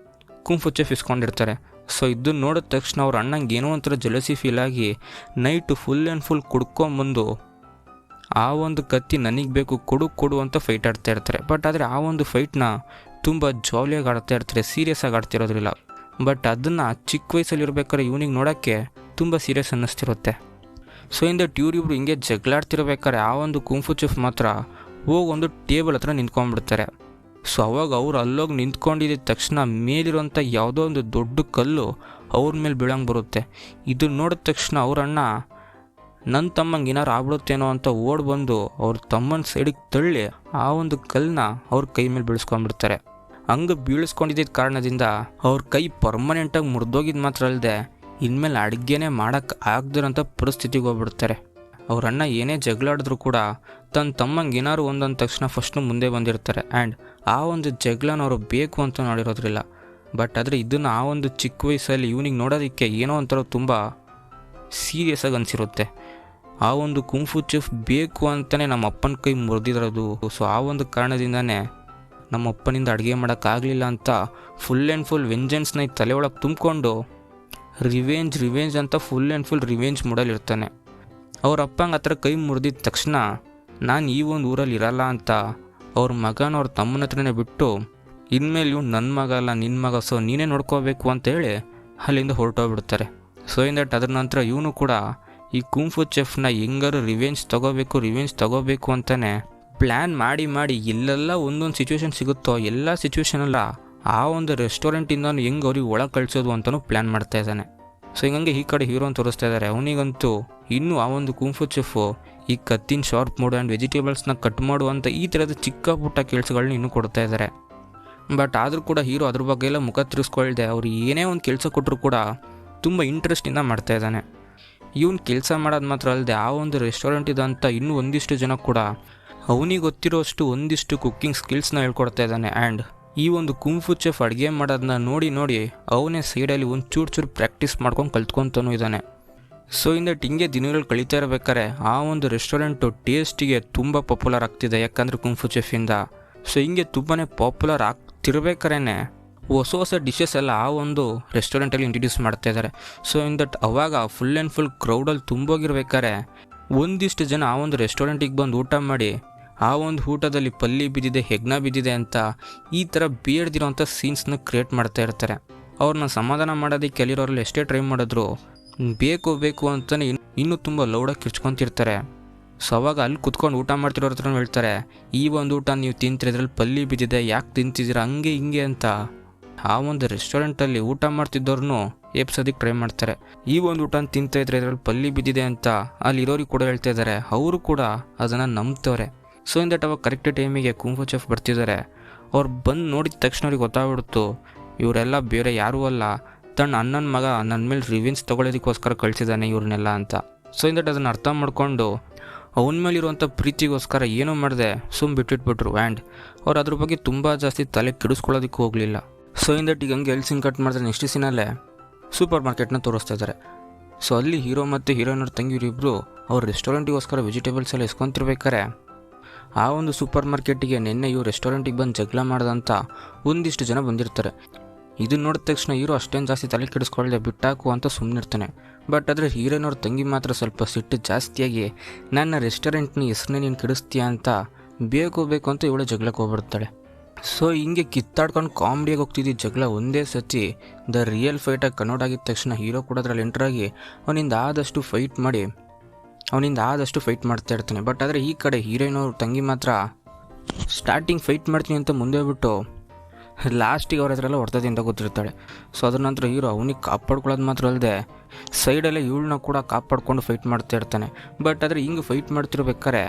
ಕುಂಫು ಚೆಫ್ ಇಸ್ಕೊಂಡಿರ್ತಾರೆ. ಸೊ ಇದನ್ನು ನೋಡಿದ ತಕ್ಷಣ ಅವ್ರ ಅಣ್ಣಂಗೆ ಏನೋ ಒಂಥರ ಜಲಸಿ ಫೀಲ್ ಆಗಿ ನೈಟು ಫುಲ್ ಆ್ಯಂಡ್ ಫುಲ್ ಕುಡ್ಕೊಂಬಂದು ಆ ಒಂದು ಕತ್ತಿ ನನಗೆ ಬೇಕು ಕೊಡು ಅಂತ ಫೈಟ್ ಆಡ್ತಾ ಇರ್ತಾರೆ. ಬಟ್ ಆದರೆ ಆ ಒಂದು ಫೈಟ್ನ ತುಂಬ ಜಾಲಿಯಾಗಿ ಆಡ್ತಾ ಇರ್ತಾರೆ, ಸೀರಿಯಸ್ ಆಗಿ ಆಡ್ತಿರೋದ್ರಿಲ್ಲ. ಬಟ್ ಅದನ್ನು ಚಿಕ್ಕ ವಯಸ್ಸಲ್ಲಿರ್ಬೇಕಾದ್ರೆ ಇವನಿಗೆ ನೋಡೋಕ್ಕೆ ತುಂಬ ಸೀರಿಯಸ್ ಅನ್ನಿಸ್ತಿರುತ್ತೆ. ಸೊ ಇವರಿಬ್ರು ಹಿಂಗೆ ಜಗಳಾಡ್ತಿರ್ಬೇಕಾದ್ರೆ ಆ ಒಂದು ಕುಂಫು ಚೆಫ್ ಮಾತ್ರ ಹೋಗಿ ಒಂದು ಟೇಬಲ್ ಹತ್ರ ನಿಂತ್ಕೊಂಡ್ಬಿಡ್ತಾರೆ. ಸೊ ಅವಾಗ ಅವ್ರು ಅಲ್ಲೋಗಿ ನಿಂತ್ಕೊಂಡಿದ್ದ ತಕ್ಷಣ ಮೇಲಿರೋಂಥ ಯಾವುದೋ ಒಂದು ದೊಡ್ಡ ಕಲ್ಲು ಅವ್ರ ಮೇಲೆ ಬೀಳಂಗೆ ಬರುತ್ತೆ. ಇದನ್ನು ನೋಡಿದ ತಕ್ಷಣ ಅವ್ರ ಅಣ್ಣ ನನ್ನ ತಮ್ಮಂಗೆ ಏನಾರು ಆಗ್ಬಿಡುತ್ತೇನೋ ಅಂತ ಓಡಿ ಬಂದು ಅವ್ರ ತಮ್ಮನ ಸೈಡಿಗೆ ತಳ್ಳಿ ಆ ಒಂದು ಕಲ್ಲನ್ನ ಅವ್ರ ಕೈ ಮೇಲೆ ಬೀಳಿಸ್ಕೊಂಡ್ಬಿಡ್ತಾರೆ. ಹಂಗೆ ಬೀಳಿಸ್ಕೊಂಡಿದ್ದ ಕಾರಣದಿಂದ ಅವ್ರ ಕೈ ಪರ್ಮನೆಂಟಾಗಿ ಮುರಿದೋಗಿದ್ದು ಮಾತ್ರ ಅಲ್ಲದೆ ಇನ್ಮೇಲೆ ಅಡುಗೆನೇ ಮಾಡೋಕ್ಕೆ ಆಗದಿರೋಂಥ ಪರಿಸ್ಥಿತಿಗೆ ಹೋಗ್ಬಿಡ್ತಾರೆ. ಅವ್ರ ಅಣ್ಣ ಏನೇ ಜಗಳಾಡಿದ್ರು ಕೂಡ ತನ್ನ ತಮ್ಮಂಗೆ ಏನಾರು ಒಂದಂದ ತಕ್ಷಣ ಫಸ್ಟು ಮುಂದೆ ಬಂದಿರ್ತಾರೆ. ಆ್ಯಂಡ್ ಆ ಒಂದು ಜಗಳನ ಅವರು ಬೇಕು ಅಂತ ನೋಡಿರೋದ್ರಿಲ್ಲ. ಬಟ್ ಆದರೆ ಇದನ್ನು ಆ ಒಂದು ಚಿಕ್ಕ ವಯಸ್ಸಲ್ಲಿ ಇವನಿಗೆ ನೋಡೋದಕ್ಕೆ ಏನೋ ಒಂಥರ ತುಂಬ ಸೀರಿಯಸ್ ಆಗಿ ಅನಿಸಿರುತ್ತೆ. ಆ ಒಂದು ಕುಂಫು ಚೆಫ್ ಬೇಕು ಅಂತಲೇ ನಮ್ಮ ಅಪ್ಪನ ಕೈ ಮುರಿದಿರೋದು. ಸೊ ಆ ಒಂದು ಕಾರಣದಿಂದನೇ ನಮ್ಮ ಅಪ್ಪನಿಂದ ಅಡುಗೆ ಮಾಡೋಕ್ಕಾಗಲಿಲ್ಲ ಅಂತ ಫುಲ್ ಆ್ಯಂಡ್ ಫುಲ್ ವೆಂಜೆನ್ಸ್ನ ಈ ತಲೆ ಒಳಗೆ ತುಂಬಿಕೊಂಡು ರಿವೆಂಜ್ ಅಂತ ಫುಲ್ ಆ್ಯಂಡ್ ಫುಲ್ ರಿವೆಂಜ್ ಮೂಡಲ್ಲಿ ಇರ್ತಾನೆ. ಅವ್ರ ಅಪ್ಪಂಗೆ ಆ ಥರ ಕೈ ಮುರಿದಿದ್ದ ತಕ್ಷಣ ನಾನು ಈ ಒಂದು ಊರಲ್ಲಿ ಇರಲ್ಲ ಅಂತ ಅವ್ರ ಮಗನ ಅವ್ರ ತಮ್ಮನ ಹತ್ರನೇ ಬಿಟ್ಟು ಇನ್ಮೇಲೆ ಇವ್ನು ನನ್ನ ಮಗ ಅಲ್ಲ ನಿನ್ನ ಮಗ, ಸೊ ನೀನೇ ನೋಡ್ಕೋಬೇಕು ಅಂತ ಹೇಳಿ ಅಲ್ಲಿಂದ ಹೊರಟೋಗ್ಬಿಡ್ತಾರೆ. ಸೊ ಅದ್ರ ನಂತರ ಇವನು ಕೂಡ ಈ ಕುಂಫು ಚೆಫ್ನ ಹೆಂಗಾರು ರಿವೆಂಜ್ ತಗೋಬೇಕು ಅಂತಲೇ ಪ್ಲ್ಯಾನ್ ಮಾಡಿ ಎಲ್ಲೆಲ್ಲ ಒಂದೊಂದು ಸಿಚುವೇಶನ್ ಸಿಗುತ್ತೋ ಎಲ್ಲ ಸಿಚುವೇಶನಲ್ಲ ಆ ಒಂದು ರೆಸ್ಟೋರೆಂಟಿಂದನೂ ಹೆಂಗೆ ಅವ್ರಿಗೆ ಒಳಗೆ ಕಳಿಸೋದು ಅಂತಲೂ ಪ್ಲ್ಯಾನ್ ಮಾಡ್ತಾ ಇದ್ದಾನೆ. ಸೊ ಹಿಂಗೆ ಈ ಕಡೆ ಹೀರೋನ ತೋರಿಸ್ತಾ ಇದ್ದಾರೆ. ಅವನಿಗಂತೂ ಇನ್ನೂ ಆ ಒಂದು ಕುಂಫು ಚೆಫು ಈ ಕತ್ತಿನ ಶಾರ್ಪ್ ಮಾಡು ಆ್ಯಂಡ್ ವೆಜಿಟೇಬಲ್ಸ್ನ ಕಟ್ ಮಾಡು ಅಂತ ಈ ಥರದ ಚಿಕ್ಕ ಪುಟ್ಟ ಕೆಲಸಗಳನ್ನ ಇನ್ನೂ ಕೊಡ್ತಾ ಇದ್ದಾರೆ. ಬಟ್ ಆದರೂ ಕೂಡ ಹೀರೋ ಅದ್ರ ಬಗ್ಗೆ ಎಲ್ಲ ಮುಖ ತಿರ್ಸ್ಕೊಳ್ದೆ ಅವ್ರು ಏನೇ ಒಂದು ಕೆಲಸ ಕೊಟ್ಟರು ಕೂಡ ತುಂಬ ಇಂಟ್ರೆಸ್ಟಿಂದ ಮಾಡ್ತಾ ಇದ್ದಾನೆ. ಇವನು ಕೆಲಸ ಮಾಡೋದು ಮಾತ್ರ ಅಲ್ಲದೆ ಆ ಒಂದು ರೆಸ್ಟೋರೆಂಟ್ ಇದಂತ ಇನ್ನೂ ಒಂದಿಷ್ಟು ಜನ ಕೂಡ ಅವನಿಗೆ ಗೊತ್ತಿರೋಷ್ಟು ಒಂದಿಷ್ಟು ಕುಕ್ಕಿಂಗ್ ಸ್ಕಿಲ್ಸ್ನ ಹೇಳ್ಕೊಡ್ತಾ ಇದ್ದಾನೆ. ಆ್ಯಂಡ್ ಈ ಒಂದು ಕುಂಫು ಚೆಫ್ ಅಡುಗೆ ಮಾಡೋದನ್ನ ನೋಡಿ ಅವನೇ ಸೈಡಲ್ಲಿ ಒಂದು ಚೂರು ಪ್ರಾಕ್ಟೀಸ್ ಮಾಡ್ಕೊಂಡು ಕಲ್ತ್ಕೊತಾನೂ ಇದ್ದಾನೆ. ಸೊ ಹಿಂಗೆ ದಿನಗಳು ಕಳೀತಾ ಇರಬೇಕಾದ್ರೆ ಆ ಒಂದು ರೆಸ್ಟೋರೆಂಟು ಟೇಸ್ಟಿಗೆ ತುಂಬ ಪಾಪ್ಯುಲರ್ ಆಗ್ತಿದೆ, ಯಾಕಂದರೆ ಕುಂಫು ಚೆಫಿಂದ. ಸೊ ಹಿಂಗೆ ತುಂಬಾ ಪಾಪ್ಯುಲರ್ ಆಗ್ತಿರ್ಬೇಕಾದ್ರೆ ಹೊಸ ಡಿಶಸ್ ಎಲ್ಲ ಆ ಒಂದು ರೆಸ್ಟೋರೆಂಟಲ್ಲಿ ಇಂಟ್ರಡ್ಯೂಸ್ ಮಾಡ್ತಾ ಇದ್ದಾರೆ. ಸೊ ಅವಾಗ ಫುಲ್ ಆ್ಯಂಡ್ ಫುಲ್ ಕ್ರೌಡಲ್ಲಿ ತುಂಬೋಗಿರ್ಬೇಕಾದ್ರೆ ಒಂದಿಷ್ಟು ಜನ ಆ ಒಂದು ರೆಸ್ಟೋರೆಂಟಿಗೆ ಬಂದು ಊಟ ಮಾಡಿ ಆ ಒಂದು ಊಟದಲ್ಲಿ ಪಲ್ಲಿ ಬಿದ್ದಿದೆ, ಹೆಗ್ನ ಬಿದ್ದಿದೆ ಅಂತ ಈ ಥರ ಬೇಡ್ದಿರೋಂಥ ಸೀನ್ಸ್ನ ಕ್ರಿಯೇಟ್ ಮಾಡ್ತಾ ಇರ್ತಾರೆ. ಅವ್ರನ್ನ ಸಮಾಧಾನ ಮಾಡೋದಕ್ಕೆ ಅಲ್ಲಿರೋರಲ್ಲಿ ಎಷ್ಟೇ ಟ್ರೈ ಮಾಡಿದ್ರು ಬೇಕು ಅಂತಲೇ ಇನ್ನೂ ತುಂಬ ಲೌಡಾಗಿ ಕಿರ್ಚ್ಕೊತಿರ್ತಾರೆ. ಸೊ ಅವಾಗ ಅಲ್ಲಿ ಕುತ್ಕೊಂಡು ಊಟ ಮಾಡ್ತಿರೋರ ಹತ್ರ ಹೇಳ್ತಾರೆ, ಈ ಒಂದು ಊಟ ನೀವು ತಿಂತೀರಿ, ಇದ್ರಲ್ಲಿ ಪಲ್ಲಿ ಬಿದ್ದಿದೆ, ಯಾಕೆ ತಿಂತಿದ್ದೀರಾ, ಹಂಗೆ ಹಿಂಗೆ ಅಂತ ಆ ಒಂದು ರೆಸ್ಟೋರೆಂಟಲ್ಲಿ ಊಟ ಮಾಡ್ತಿದ್ದವ್ರನ್ನೂ ಎಪ್ಸೋದಕ್ಕೆ ಟ್ರೈ ಮಾಡ್ತಾರೆ. ಈ ಒಂದು ಊಟ ತಿಂತಾಯಿದ್ರೆ ಇದರಲ್ಲಿ ಪಲ್ಲಿ ಬಿದ್ದಿದೆ ಅಂತ ಅಲ್ಲಿರೋರಿಗೆ ಕೂಡ ಹೇಳ್ತಾ ಇದ್ದಾರೆ. ಅವರು ಕೂಡ ಅದನ್ನು ನಂಬ್ತವ್ರೆ. ಸೊ ಅವಾಗ ಕರೆಕ್ಟ್ ಟೈಮಿಗೆ ಕುಂಫು ಚೆಫ್ ಬರ್ತಿದ್ದಾರೆ. ಅವ್ರು ಬಂದು ನೋಡಿದ ತಕ್ಷಣ ಅವ್ರಿಗೆ ಗೊತ್ತಾಗ್ಬಿಡ್ತು ಇವರೆಲ್ಲ ಬೇರೆ ಯಾರೂ ಅಲ್ಲ, ತನ್ನ ಅಣ್ಣನ ಮಗ ನನ್ನ ಮೇಲೆ ರಿವೆಂಜ್ ತೊಗೊಳ್ಳೋದಕ್ಕೋಸ್ಕರ ಕಳಿಸಿದ್ದಾನೆ ಇವ್ರನ್ನೆಲ್ಲ ಅಂತ. ಸೊ ಅದನ್ನು ಅರ್ಥ ಮಾಡಿಕೊಂಡು ಅವನ ಮೇಲಿರುವಂಥ ಪ್ರೀತಿಗೋಸ್ಕರ ಏನೂ ಮಾಡಿದೆ ಬಿಟ್ಟಿಟ್ಬಿಟ್ರು. ಆ್ಯಂಡ್ ಅವ್ರು ಅದ್ರ ಬಗ್ಗೆ ತುಂಬ ಜಾಸ್ತಿ ತಲೆ ಕೆಡಿಸ್ಕೊಳ್ಳೋದಕ್ಕೆ ಹೋಗಲಿಲ್ಲ. ಸೊ ಈಗ ಹಂಗೆ ಎಲ್ಲಿ ಸೀನ್ ಕಟ್ ಮಾಡಿದ್ರೆ ನೆಕ್ಸ್ಟ್ ಸೀನಲ್ಲೇ ಸೂಪರ್ ಮಾರ್ಕೆಟ್ನ ತೋರಿಸ್ತಾ ಇದ್ದಾರೆ. ಸೊ ಅಲ್ಲಿ ಹೀರೋ ಮತ್ತು ಹೀರೋಯಿನವ್ರ ತಂಗಿಯರಿಬ್ಬರು ಅವ್ರ ರೆಸ್ಟೋರೆಂಟಿಗೋಸ್ಕರ ವೆಜಿಟೇಬಲ್ಸ್ ಎಲ್ಲ ಇಸ್ಕೊತಿರ್ಬೇಕಾರೆ ಆ ಒಂದು ಸೂಪರ್ ಮಾರ್ಕೆಟಿಗೆ ನಿನ್ನೆ ಇವ್ರು ರೆಸ್ಟೋರೆಂಟಿಗೆ ಬಂದು ಜಗಳ ಮಾಡ್ದಂಥ ಒಂದಿಷ್ಟು ಜನ ಬಂದಿರ್ತಾರೆ. ಇದನ್ನ ನೋಡಿದ ತಕ್ಷಣ ಹೀರೋ ಅಷ್ಟೇನು ಜಾಸ್ತಿ ತಲೆ ಕೆಡಿಸ್ಕೊಳ್ಳದೆ ಬಿಟ್ಟಾಕು ಅಂತ ಸುಮ್ಮನಿರ್ತಾನೆ. ಬಟ್ ಆದರೆ ಹೀರೋಯಿನವ್ರ ತಂಗಿ ಮಾತ್ರ ಸ್ವಲ್ಪ ಸಿಟ್ಟು ಜಾಸ್ತಿಯಾಗಿ ನನ್ನ ರೆಸ್ಟೋರೆಂಟ್ನ ಹೆಸರನ್ನೇ ನೀನು ಕೆಡಿಸ್ತೀಯ ಅಂತ ಬೇಕು ಅಂತ ಇವಳು ಜಗಳಕ್ಕೆ ಹೋಗ್ಬಿಡ್ತಾಳೆ. ಸೊ ಹಿಂಗೆ ಕಿತ್ತಾಡ್ಕೊಂಡು ಕಾಮಿಡಿಯಾಗಿ ಹೋಗ್ತಿದ್ದ ಜಗಳ ಒಂದೇ ಸತಿ ದ ರಿಯಲ್ ಫೈಟಾಗಿ ಕನ್ವರ್ಟ್ ಆಗಿದ ತಕ್ಷಣ ಹೀರೋ ಕೂಡ ಅದರಲ್ಲಿ ಎಂಟ್ರಾಗಿ ಅವನಿಂದ ಆದಷ್ಟು ಫೈಟ್ ಮಾಡ್ತಾ ಇರ್ತಾನೆ. ಬಟ್ ಆದರೆ ಈ ಕಡೆ ಹೀರೋಯಿನವ್ರ ತಂಗಿ ಮಾತ್ರ ಸ್ಟಾರ್ಟಿಂಗ್ ಫೈಟ್ ಮಾಡ್ತೀನಿ ಅಂತ ಮುಂದೆ ಬಿಟ್ಟು ಲಾಸ್ಟಿಗೆ ಅವ್ರ ಹತ್ರ ಎಲ್ಲ ಹೊಡೆದಿಂದ ಗೊತ್ತಿರ್ತಾಳೆ. ಸೊ ಅದ್ರ ನಂತರ ಹೀರೋ ಅವನಿಗೆ ಕಾಪಾಡ್ಕೊಳ್ಳೋದು ಮಾತ್ರ ಅಲ್ಲದೆ ಸೈಡಲ್ಲೇ ಇವಳನ್ನ ಕೂಡ ಕಾಪಾಡ್ಕೊಂಡು ಫೈಟ್ ಮಾಡ್ತಾ ಇರ್ತಾನೆ. ಬಟ್ ಆದರೆ ಹಿಂಗೆ ಫೈಟ್ ಮಾಡ್ತಿರ್ಬೇಕಾದ್ರೆ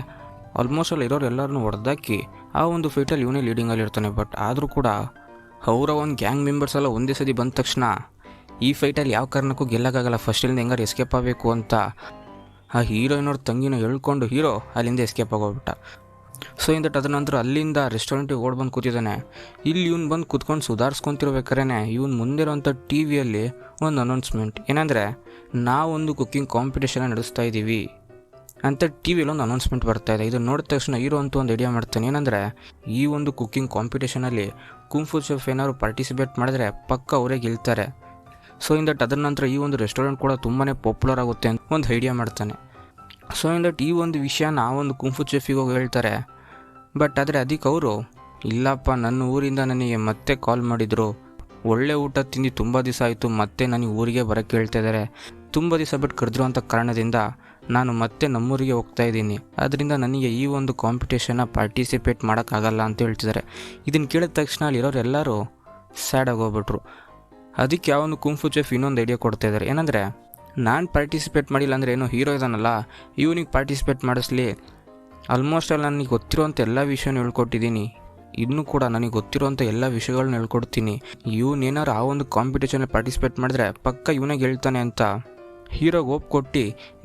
ಆಲ್ಮೋಸ್ಟ್ ಅಲ್ಲಿ ಇರೋರು ಎಲ್ಲರನ್ನೂ ಹೊಡೆದಾಕಿ ಆ ಒಂದು ಫೈಟಲ್ಲಿ ಇವನೇ ಲೀಡಿಂಗಲ್ಲಿ ಇರ್ತಾನೆ. ಬಟ್ ಆದರೂ ಕೂಡ ಅವರ ಒಂದು ಗ್ಯಾಂಗ್ ಮೆಂಬರ್ಸ್ ಎಲ್ಲ ಒಂದೇ ಸತಿ ಬಂದ ತಕ್ಷಣ ಈ ಫೈಟಲ್ಲಿ ಯಾವ ಕಾರಣಕ್ಕೂ ಗೆಲ್ಲಕ್ಕಾಗಲ್ಲ, ಫಸ್ಟಿಂದ ಹೆಂಗಾರು ಎಸ್ಕೇಪ್ ಆಗಬೇಕು ಅಂತ ಆ ಹೀರೋಯಿನವ್ರ ತಂಗಿನ ಹೇಳ್ಕೊಂಡು ಹೀರೋ ಅಲ್ಲಿಂದ ಎಸ್ಕೇಪ್ ಆಗೋಗ್ಬಿಟ್ಟ. ಸೊ ಇನ್ ದಟ್ ಅದರ ನಂತರ ಅಲ್ಲಿಂದ ರೆಸ್ಟೋರೆಂಟಿಗೆ ಓಡ್ ಬಂದು ಕೂತಿದ್ದಾನೆ. ಇಲ್ಲಿ ಇವ್ನು ಬಂದು ಕೂತ್ಕೊಂಡು ಸುಧಾರಿಸ್ಕೊತಿರ್ಬೇಕಾದ್ರೆ ಇವ್ನು ಮುಂದೆ ಇರೋಂಥ ಟಿ ವಿಯಲ್ಲಿ ಒಂದು ಅನೌನ್ಸ್ಮೆಂಟ್ ಏನಂದರೆ, ನಾವೊಂದು ಕುಕ್ಕಿಂಗ್ ಕಾಂಪಿಟೇಷನ್ ನಡೆಸ್ತಾ ಇದ್ದೀವಿ ಅಂತ ಟಿ ವಿಯಲ್ಲಿ ಒಂದು ಅನೌನ್ಸ್ಮೆಂಟ್ ಬರ್ತಾಯಿದೆ. ಇದನ್ನು ನೋಡಿದ ತಕ್ಷಣ ಹೀರೋ ಅಂತೂ ಒಂದು ಐಡಿಯಾ ಮಾಡ್ತಾನೆ. ಏನಂದರೆ, ಈ ಒಂದು ಕುಕ್ಕಿಂಗ್ ಕಾಂಪಿಟೇಷನಲ್ಲಿ ಕುಂಫು ಚೆಫ್ ಏನಾದ್ರು ಪಾರ್ಟಿಸಿಪೇಟ್ ಮಾಡಿದ್ರೆ ಪಕ್ಕ ಅವರೇ ಗೆಲ್ತಾರೆ. ಸೊ ಇನ್ ದಟ್ ಅದರ ನಂತರ ಈ ಒಂದು ರೆಸ್ಟೋರೆಂಟ್ ಕೂಡ ತುಂಬಾ ಪಾಪ್ಯುಲರ್ ಆಗುತ್ತೆ ಅಂತ ಒಂದು ಐಡಿಯಾ ಮಾಡ್ತಾನೆ. ಸೊ ಇನ್ ದಟ್ ಈ ಒಂದು ವಿಷಯನ ಆ ಒಂದು ಕುಂಫು ಚೆಫಿಗೆ ಹೋಗಿ ಹೇಳ್ತಾರೆ. ಬಟ್ ಆದರೆ ಅದಕ್ಕೆ ಅವರು, ಇಲ್ಲಪ್ಪ ನನ್ನ ಊರಿಂದ ನನಗೆ ಮತ್ತೆ ಕಾಲ್ ಮಾಡಿದರು, ಒಳ್ಳೆ ಊಟ ತಿಂದು ತುಂಬ ದಿವಸ ಆಯಿತು, ಮತ್ತೆ ನನಗೆ ಊರಿಗೆ ಬರೋಕ್ಕೆ ಹೇಳ್ತಾ ಇದ್ದಾರೆ, ತುಂಬ ದಿವಸ ಬಿಟ್ಟು ಕರೆದ್ರು ಅಂತ ಕಾರಣದಿಂದ ನಾನು ಮತ್ತೆ ನಮ್ಮೂರಿಗೆ ಹೋಗ್ತಾ ಇದ್ದೀನಿ, ಅದರಿಂದ ನನಗೆ ಈ ಒಂದು ಕಾಂಪಿಟೇಷನ್ನ ಪಾರ್ಟಿಸಿಪೇಟ್ ಮಾಡೋಕ್ಕಾಗಲ್ಲ ಅಂತ ಹೇಳ್ತಿದ್ದಾರೆ. ಇದನ್ನು ಕೇಳಿದ ತಕ್ಷಣ ಅಲ್ಲಿರೋರು ಎಲ್ಲರೂ ಸ್ಯಾಡ್ ಆಗೋಗ್ಬಿಟ್ರು. ಅದಕ್ಕೆ ಯಾವನು ಕುಂಫು ಚೆಫ್ ಇನ್ನೊಂದು ಐಡಿಯಾ ಕೊಡ್ತಾ ಇದ್ದಾರೆ. ಏನಂದರೆ, ನಾನು ಪಾರ್ಟಿಸಿಪೇಟ್ ಮಾಡಿಲ್ಲ ಅಂದರೆ ಏನೋ ಹೀರೋ ಇದ್ದಾನಲ್ಲ ಇವನಿಗೆ ಪಾರ್ಟಿಸಿಪೇಟ್ ಮಾಡಿಸ್ಲಿ, ಆಲ್ಮೋಸ್ಟ್ ಅಲ್ಲಿ ನನಗೆ ಗೊತ್ತಿರೋಂಥ ಎಲ್ಲ ವಿಷಯನೂ ಹೇಳ್ಕೊಟ್ಟಿದ್ದೀನಿ, ಇನ್ನೂ ಕೂಡ ನನಗೆ ಗೊತ್ತಿರೋಂಥ ಎಲ್ಲ ವಿಷಯಗಳನ್ನ ಹೇಳ್ಕೊಡ್ತೀನಿ, ಇವನೇನಾರು ಆ ಒಂದು ಕಾಂಪಿಟೇಷನಲ್ಲಿ ಪಾರ್ಟಿಸಿಪೇಟ್ ಮಾಡಿದ್ರೆ ಪಕ್ಕ ಇವನೇ ಗೆಲ್ತಾನೆ ಅಂತ ಹೀರೋಗೆ ಒಪ್ಕೊಟ್ಟು,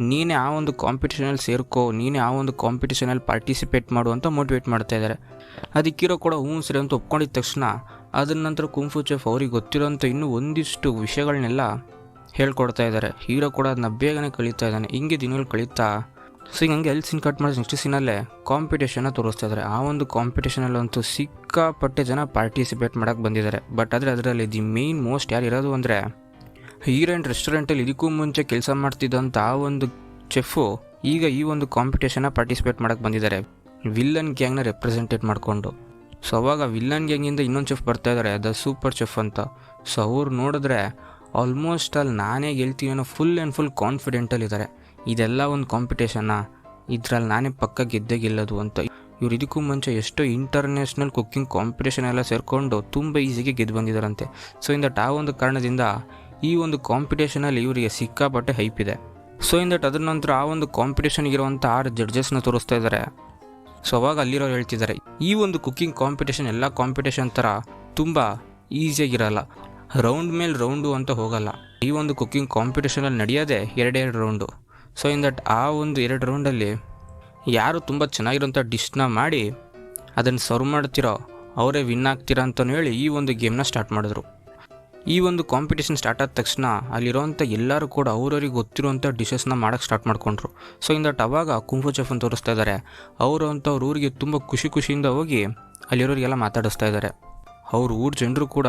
ನೀನೇ ಆ ಒಂದು ಕಾಂಪಿಟೇಷನಲ್ಲಿ ಸೇರ್ಕೋ, ನೀನೇ ಆ ಒಂದು ಕಾಂಪಿಟೇಷನಲ್ಲಿ ಪಾರ್ಟಿಸಿಪೇಟ್ ಮಾಡು ಅಂತ ಮೋಟಿವೇಟ್ ಮಾಡ್ತಾಯಿದ್ದಾರೆ. ಅದಕ್ಕೆ ಹೀರೋ ಕೂಡ ಹ್ಞೂ ಸರಿ ಅಂತ ಒಪ್ಕೊಂಡಿದ್ದ ತಕ್ಷಣ ಅದರ ನಂತರ ಕುಂಫು ಚೆಫ್ ಅವ್ರಿಗೆ ಗೊತ್ತಿರೋಂಥ ಇನ್ನೂ ಒಂದಿಷ್ಟು ವಿಷಯಗಳನ್ನೆಲ್ಲ ಹೇಳ್ಕೊಡ್ತಾ ಇದ್ದಾರೆ. ಹೀರೋ ಕೂಡ ಅದನ್ನ ಬೇಗನೆ ಕಳೀತಾ ಇದ್ದಾನೆ. ಹಿಂಗೆ ದಿನಗಳು ಕಳೀತಾ ಸೊ ಹಿಂಗೆ ಎಲ್ಲಿ ಸೀನ್ ಕಟ್ ಮಾಡಿ ನೆಕ್ಸ್ಟ್ ಸೀನಲ್ಲೇ ಕಾಂಪಿಟೇಷನ್ನ ತೋರಿಸ್ತಾ ಇದ್ದಾರೆ. ಆ ಒಂದು ಕಾಂಪಿಟೇಷನಲ್ಲಂತೂ ಸಿಕ್ಕಾಪಟ್ಟೆ ಜನ ಪಾರ್ಟಿಸಿಪೇಟ್ ಮಾಡೋಕ್ಕೆ ಬಂದಿದ್ದಾರೆ. ಬಟ್ ಆದರೆ ಅದರಲ್ಲಿ ದಿ ಮೇನ್ ಮೋಸ್ಟ್ ಯಾರು ಇರೋದು ಅಂದರೆ, ಹೀರೋಯಿನ್ ರೆಸ್ಟೋರೆಂಟಲ್ಲಿ ಇದಕ್ಕೂ ಮುಂಚೆ ಕೆಲಸ ಮಾಡ್ತಿದ್ದಂಥ ಆ ಒಂದು ಚೆಫು ಈಗ ಈ ಒಂದು ಕಾಂಪಿಟೇಷನ್ನ ಪಾರ್ಟಿಸಿಪೇಟ್ ಮಾಡೋಕ್ಕೆ ಬಂದಿದ್ದಾರೆ, ವಿಲ್ಲನ್ ಗ್ಯಾಂಗ್ನ ರೆಪ್ರೆಸೆಂಟೇಟ್ ಮಾಡಿಕೊಂಡು. ಸೊ ಅವಾಗ ವಿಲ್ಲನ್ ಗ್ಯಾಂಗಿಂದ ಇನ್ನೊಂದು ಚೆಫ್ ಬರ್ತಾ ಇದ್ದಾರೆ, ದ ಸೂಪರ್ ಚೆಫ್ ಅಂತ. ಸೊ ಅವ್ರು ನೋಡಿದ್ರೆ ಆಲ್ಮೋಸ್ಟ್ ಅಲ್ಲಿ ನಾನೇ ಗೆಲ್ತೀವಿ ಅನ್ನೋ ಫುಲ್ ಆ್ಯಂಡ್ ಫುಲ್ ಕಾನ್ಫಿಡೆಂಟಲ್ಲಿದ್ದಾರೆ. ಇದೆಲ್ಲ ಒಂದು ಕಾಂಪಿಟೇಷನ್ನ, ಇದರಲ್ಲಿ ನಾನೇ ಪಕ್ಕ ಗೆದ್ದೇ ಗೆಲ್ಲೋದು ಅಂತ. ಇವ್ರು ಇದಕ್ಕೂ ಮುಂಚೆ ಎಷ್ಟೋ ಇಂಟರ್ನ್ಯಾಷನಲ್ ಕುಕ್ಕಿಂಗ್ ಕಾಂಪಿಟೇಷನ್ ಎಲ್ಲ ಸೇರಿಕೊಂಡು ತುಂಬ ಈಸಿಗೆ ಗೆದ್ದು ಬಂದಿದ್ದಾರಂತೆ. ಸೊ ಇನ್ ದಟ್ ಆ ಒಂದು ಕಾರಣದಿಂದ ಈ ಒಂದು ಕಾಂಪಿಟೇಷನಲ್ಲಿ ಇವರಿಗೆ ಸಿಕ್ಕಾಪಟ್ಟೆ ಹೈಪ್ ಇದೆ. ಸೊ ಇನ್ ದಟ್ ಅದರ ನಂತರ ಆ ಒಂದು ಕಾಂಪಿಟೇಷನ್ಗೆ ಇರುವಂಥ 6 ಜಡ್ಜಸ್ನ ತೋರಿಸ್ತಾ ಇದ್ದಾರೆ. ಸೊ ಅವಾಗ ಅಲ್ಲಿರೋರು ಹೇಳ್ತಿದ್ದಾರೆ, ಈ ಒಂದು ಕುಕ್ಕಿಂಗ್ ಕಾಂಪಿಟೇಷನ್ ಎಲ್ಲ ಕಾಂಪಿಟೇಷನ್ ಥರ ತುಂಬ ಈಸಿಯಾಗಿರಲ್ಲ, ರೌಂಡ್ ಮೇಲೆ ರೌಂಡು ಅಂತ ಹೋಗಲ್ಲ. ಈ ಒಂದು ಕುಕ್ಕಿಂಗ್ ಕಾಂಪಿಟೇಷನಲ್ಲಿ ನಡೆಯೋದೇ 2 ರೌಂಡು. ಸೊ ಇನ್ ದಟ್ ಆ ಒಂದು 2 ರೌಂಡಲ್ಲಿ ಯಾರು ತುಂಬ ಚೆನ್ನಾಗಿರೋಂಥ ಡಿಶ್ನ ಮಾಡಿ ಅದನ್ನು ಸರ್ವ್ ಮಾಡ್ತಿರೋ ಅವರೇ ವಿನ್ ಆಗ್ತೀರಾ ಅಂತಲೂ ಹೇಳಿ ಈ ಒಂದು ಗೇಮ್ನ ಸ್ಟಾರ್ಟ್ ಮಾಡಿದ್ರು. ಈ ಒಂದು ಕಾಂಪಿಟೇಷನ್ ಸ್ಟಾರ್ಟ್ ಆದ ತಕ್ಷಣ ಅಲ್ಲಿರೋಂಥ ಎಲ್ಲರೂ ಕೂಡ ಅವ್ರವ್ರಿಗೆ ಗೊತ್ತಿರೋಂಥ ಡಿಶಸ್ನ ಮಾಡೋಕ್ಕೆ ಸ್ಟಾರ್ಟ್ ಮಾಡ್ಕೊಂಡ್ರು. ಸೊ ಇನ್ ದಟ್ ಅವಾಗ ಕುಂಫು ಚೆಫ್ನ ತೋರಿಸ್ತಾ ಇದ್ದಾರೆ. ಅವರು ಅಂತ ಅವ್ರ ಊರಿಗೆ ತುಂಬ ಖುಷಿಯಿಂದ ಹೋಗಿ ಅಲ್ಲಿರೋರಿಗೆಲ್ಲ ಮಾತಾಡಿಸ್ತಾ ಇದ್ದಾರೆ. ಅವ್ರ ಊರ ಜನರು ಕೂಡ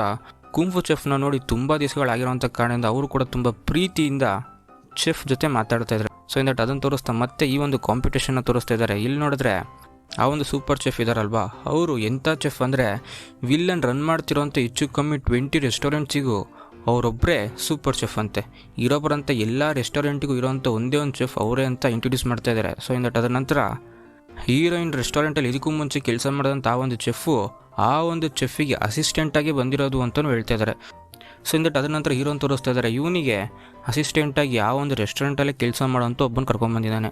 ಕುಂಫು ಚೆಫ್ನ ನೋಡಿ ತುಂಬ ದಿವಸಗಳಾಗಿರೋಂಥ ಕಾರಣದಿಂದ ಅವರು ಕೂಡ ತುಂಬ ಪ್ರೀತಿಯಿಂದ ಚೆಫ್ ಜೊತೆ ಮಾತಾಡ್ತಾ ಇದ್ದಾರೆ. ಸೊ ಇನ್ ದಟ್ ಅದನ್ನು ತೋರಿಸ್ತಾ ಮತ್ತೆ ಈ ಒಂದು ಕಾಂಪಿಟೇಷನ್ನ ತೋರಿಸ್ತಾ ಇದ್ದಾರೆ. ಇಲ್ಲಿ ನೋಡಿದ್ರೆ ಆ ಒಂದು ಸೂಪರ್ ಚೆಫ್ ಇದ್ದಾರಲ್ವಾ, ಅವರು ಎಂಥ ಚೆಫ್ ಅಂದರೆ ವಿಲ್ಲನ್ ರನ್ ಮಾಡ್ತಿರೋಂಥ ಹೆಚ್ಚು ಕಮ್ಮಿ 20 ರೆಸ್ಟೋರೆಂಟ್ಸಿಗೂ ಅವರೊಬ್ಬರೇ ಸೂಪರ್ ಚೆಫ್ ಅಂತೆ. ಇರೋಬ್ಬರಂತ ಎಲ್ಲ ರೆಸ್ಟೋರೆಂಟಿಗೂ ಇರೋಂಥ ಒಂದೇ ಒಂದು ಚೆಫ್ ಅವರೇ ಅಂತ ಇಂಟ್ರೊಡ್ಯೂಸ್ ಮಾಡ್ತಾ ಇದ್ದಾರೆ. ಸೊ ಇನ್ ದಟ್ ಅದರ ನಂತರ ಹೀರೋಯಿನ್ ರೆಸ್ಟೋರೆಂಟಲ್ಲಿ ಇದಕ್ಕೂ ಮುಂಚೆ ಕೆಲಸ ಮಾಡಿದಂಥ ಆ ಒಂದು ಚೆಫು ಆ ಒಂದು ಚೆಫಿಗೆ ಅಸಿಸ್ಟೆಂಟಾಗಿ ಬಂದಿರೋದು ಅಂತಲೂ ಹೇಳ್ತಾ ಇದ್ದಾರೆ. ಸೊ ಇನ್ ದಟ್ ಅದರ ನಂತರ ಹೀರೋನ್ ತೋರಿಸ್ತಾ ಇದ್ದಾರೆ. ಇವನಿಗೆ ಅಸಿಸ್ಟೆಂಟಾಗಿ ಆ ಒಂದು ರೆಸ್ಟೋರೆಂಟಲ್ಲೇ ಕೆಲಸ ಮಾಡೋಂಥ ಒಬ್ಬನ ಕರ್ಕೊಂಡ್ಬಂದಿದ್ದಾನೆ.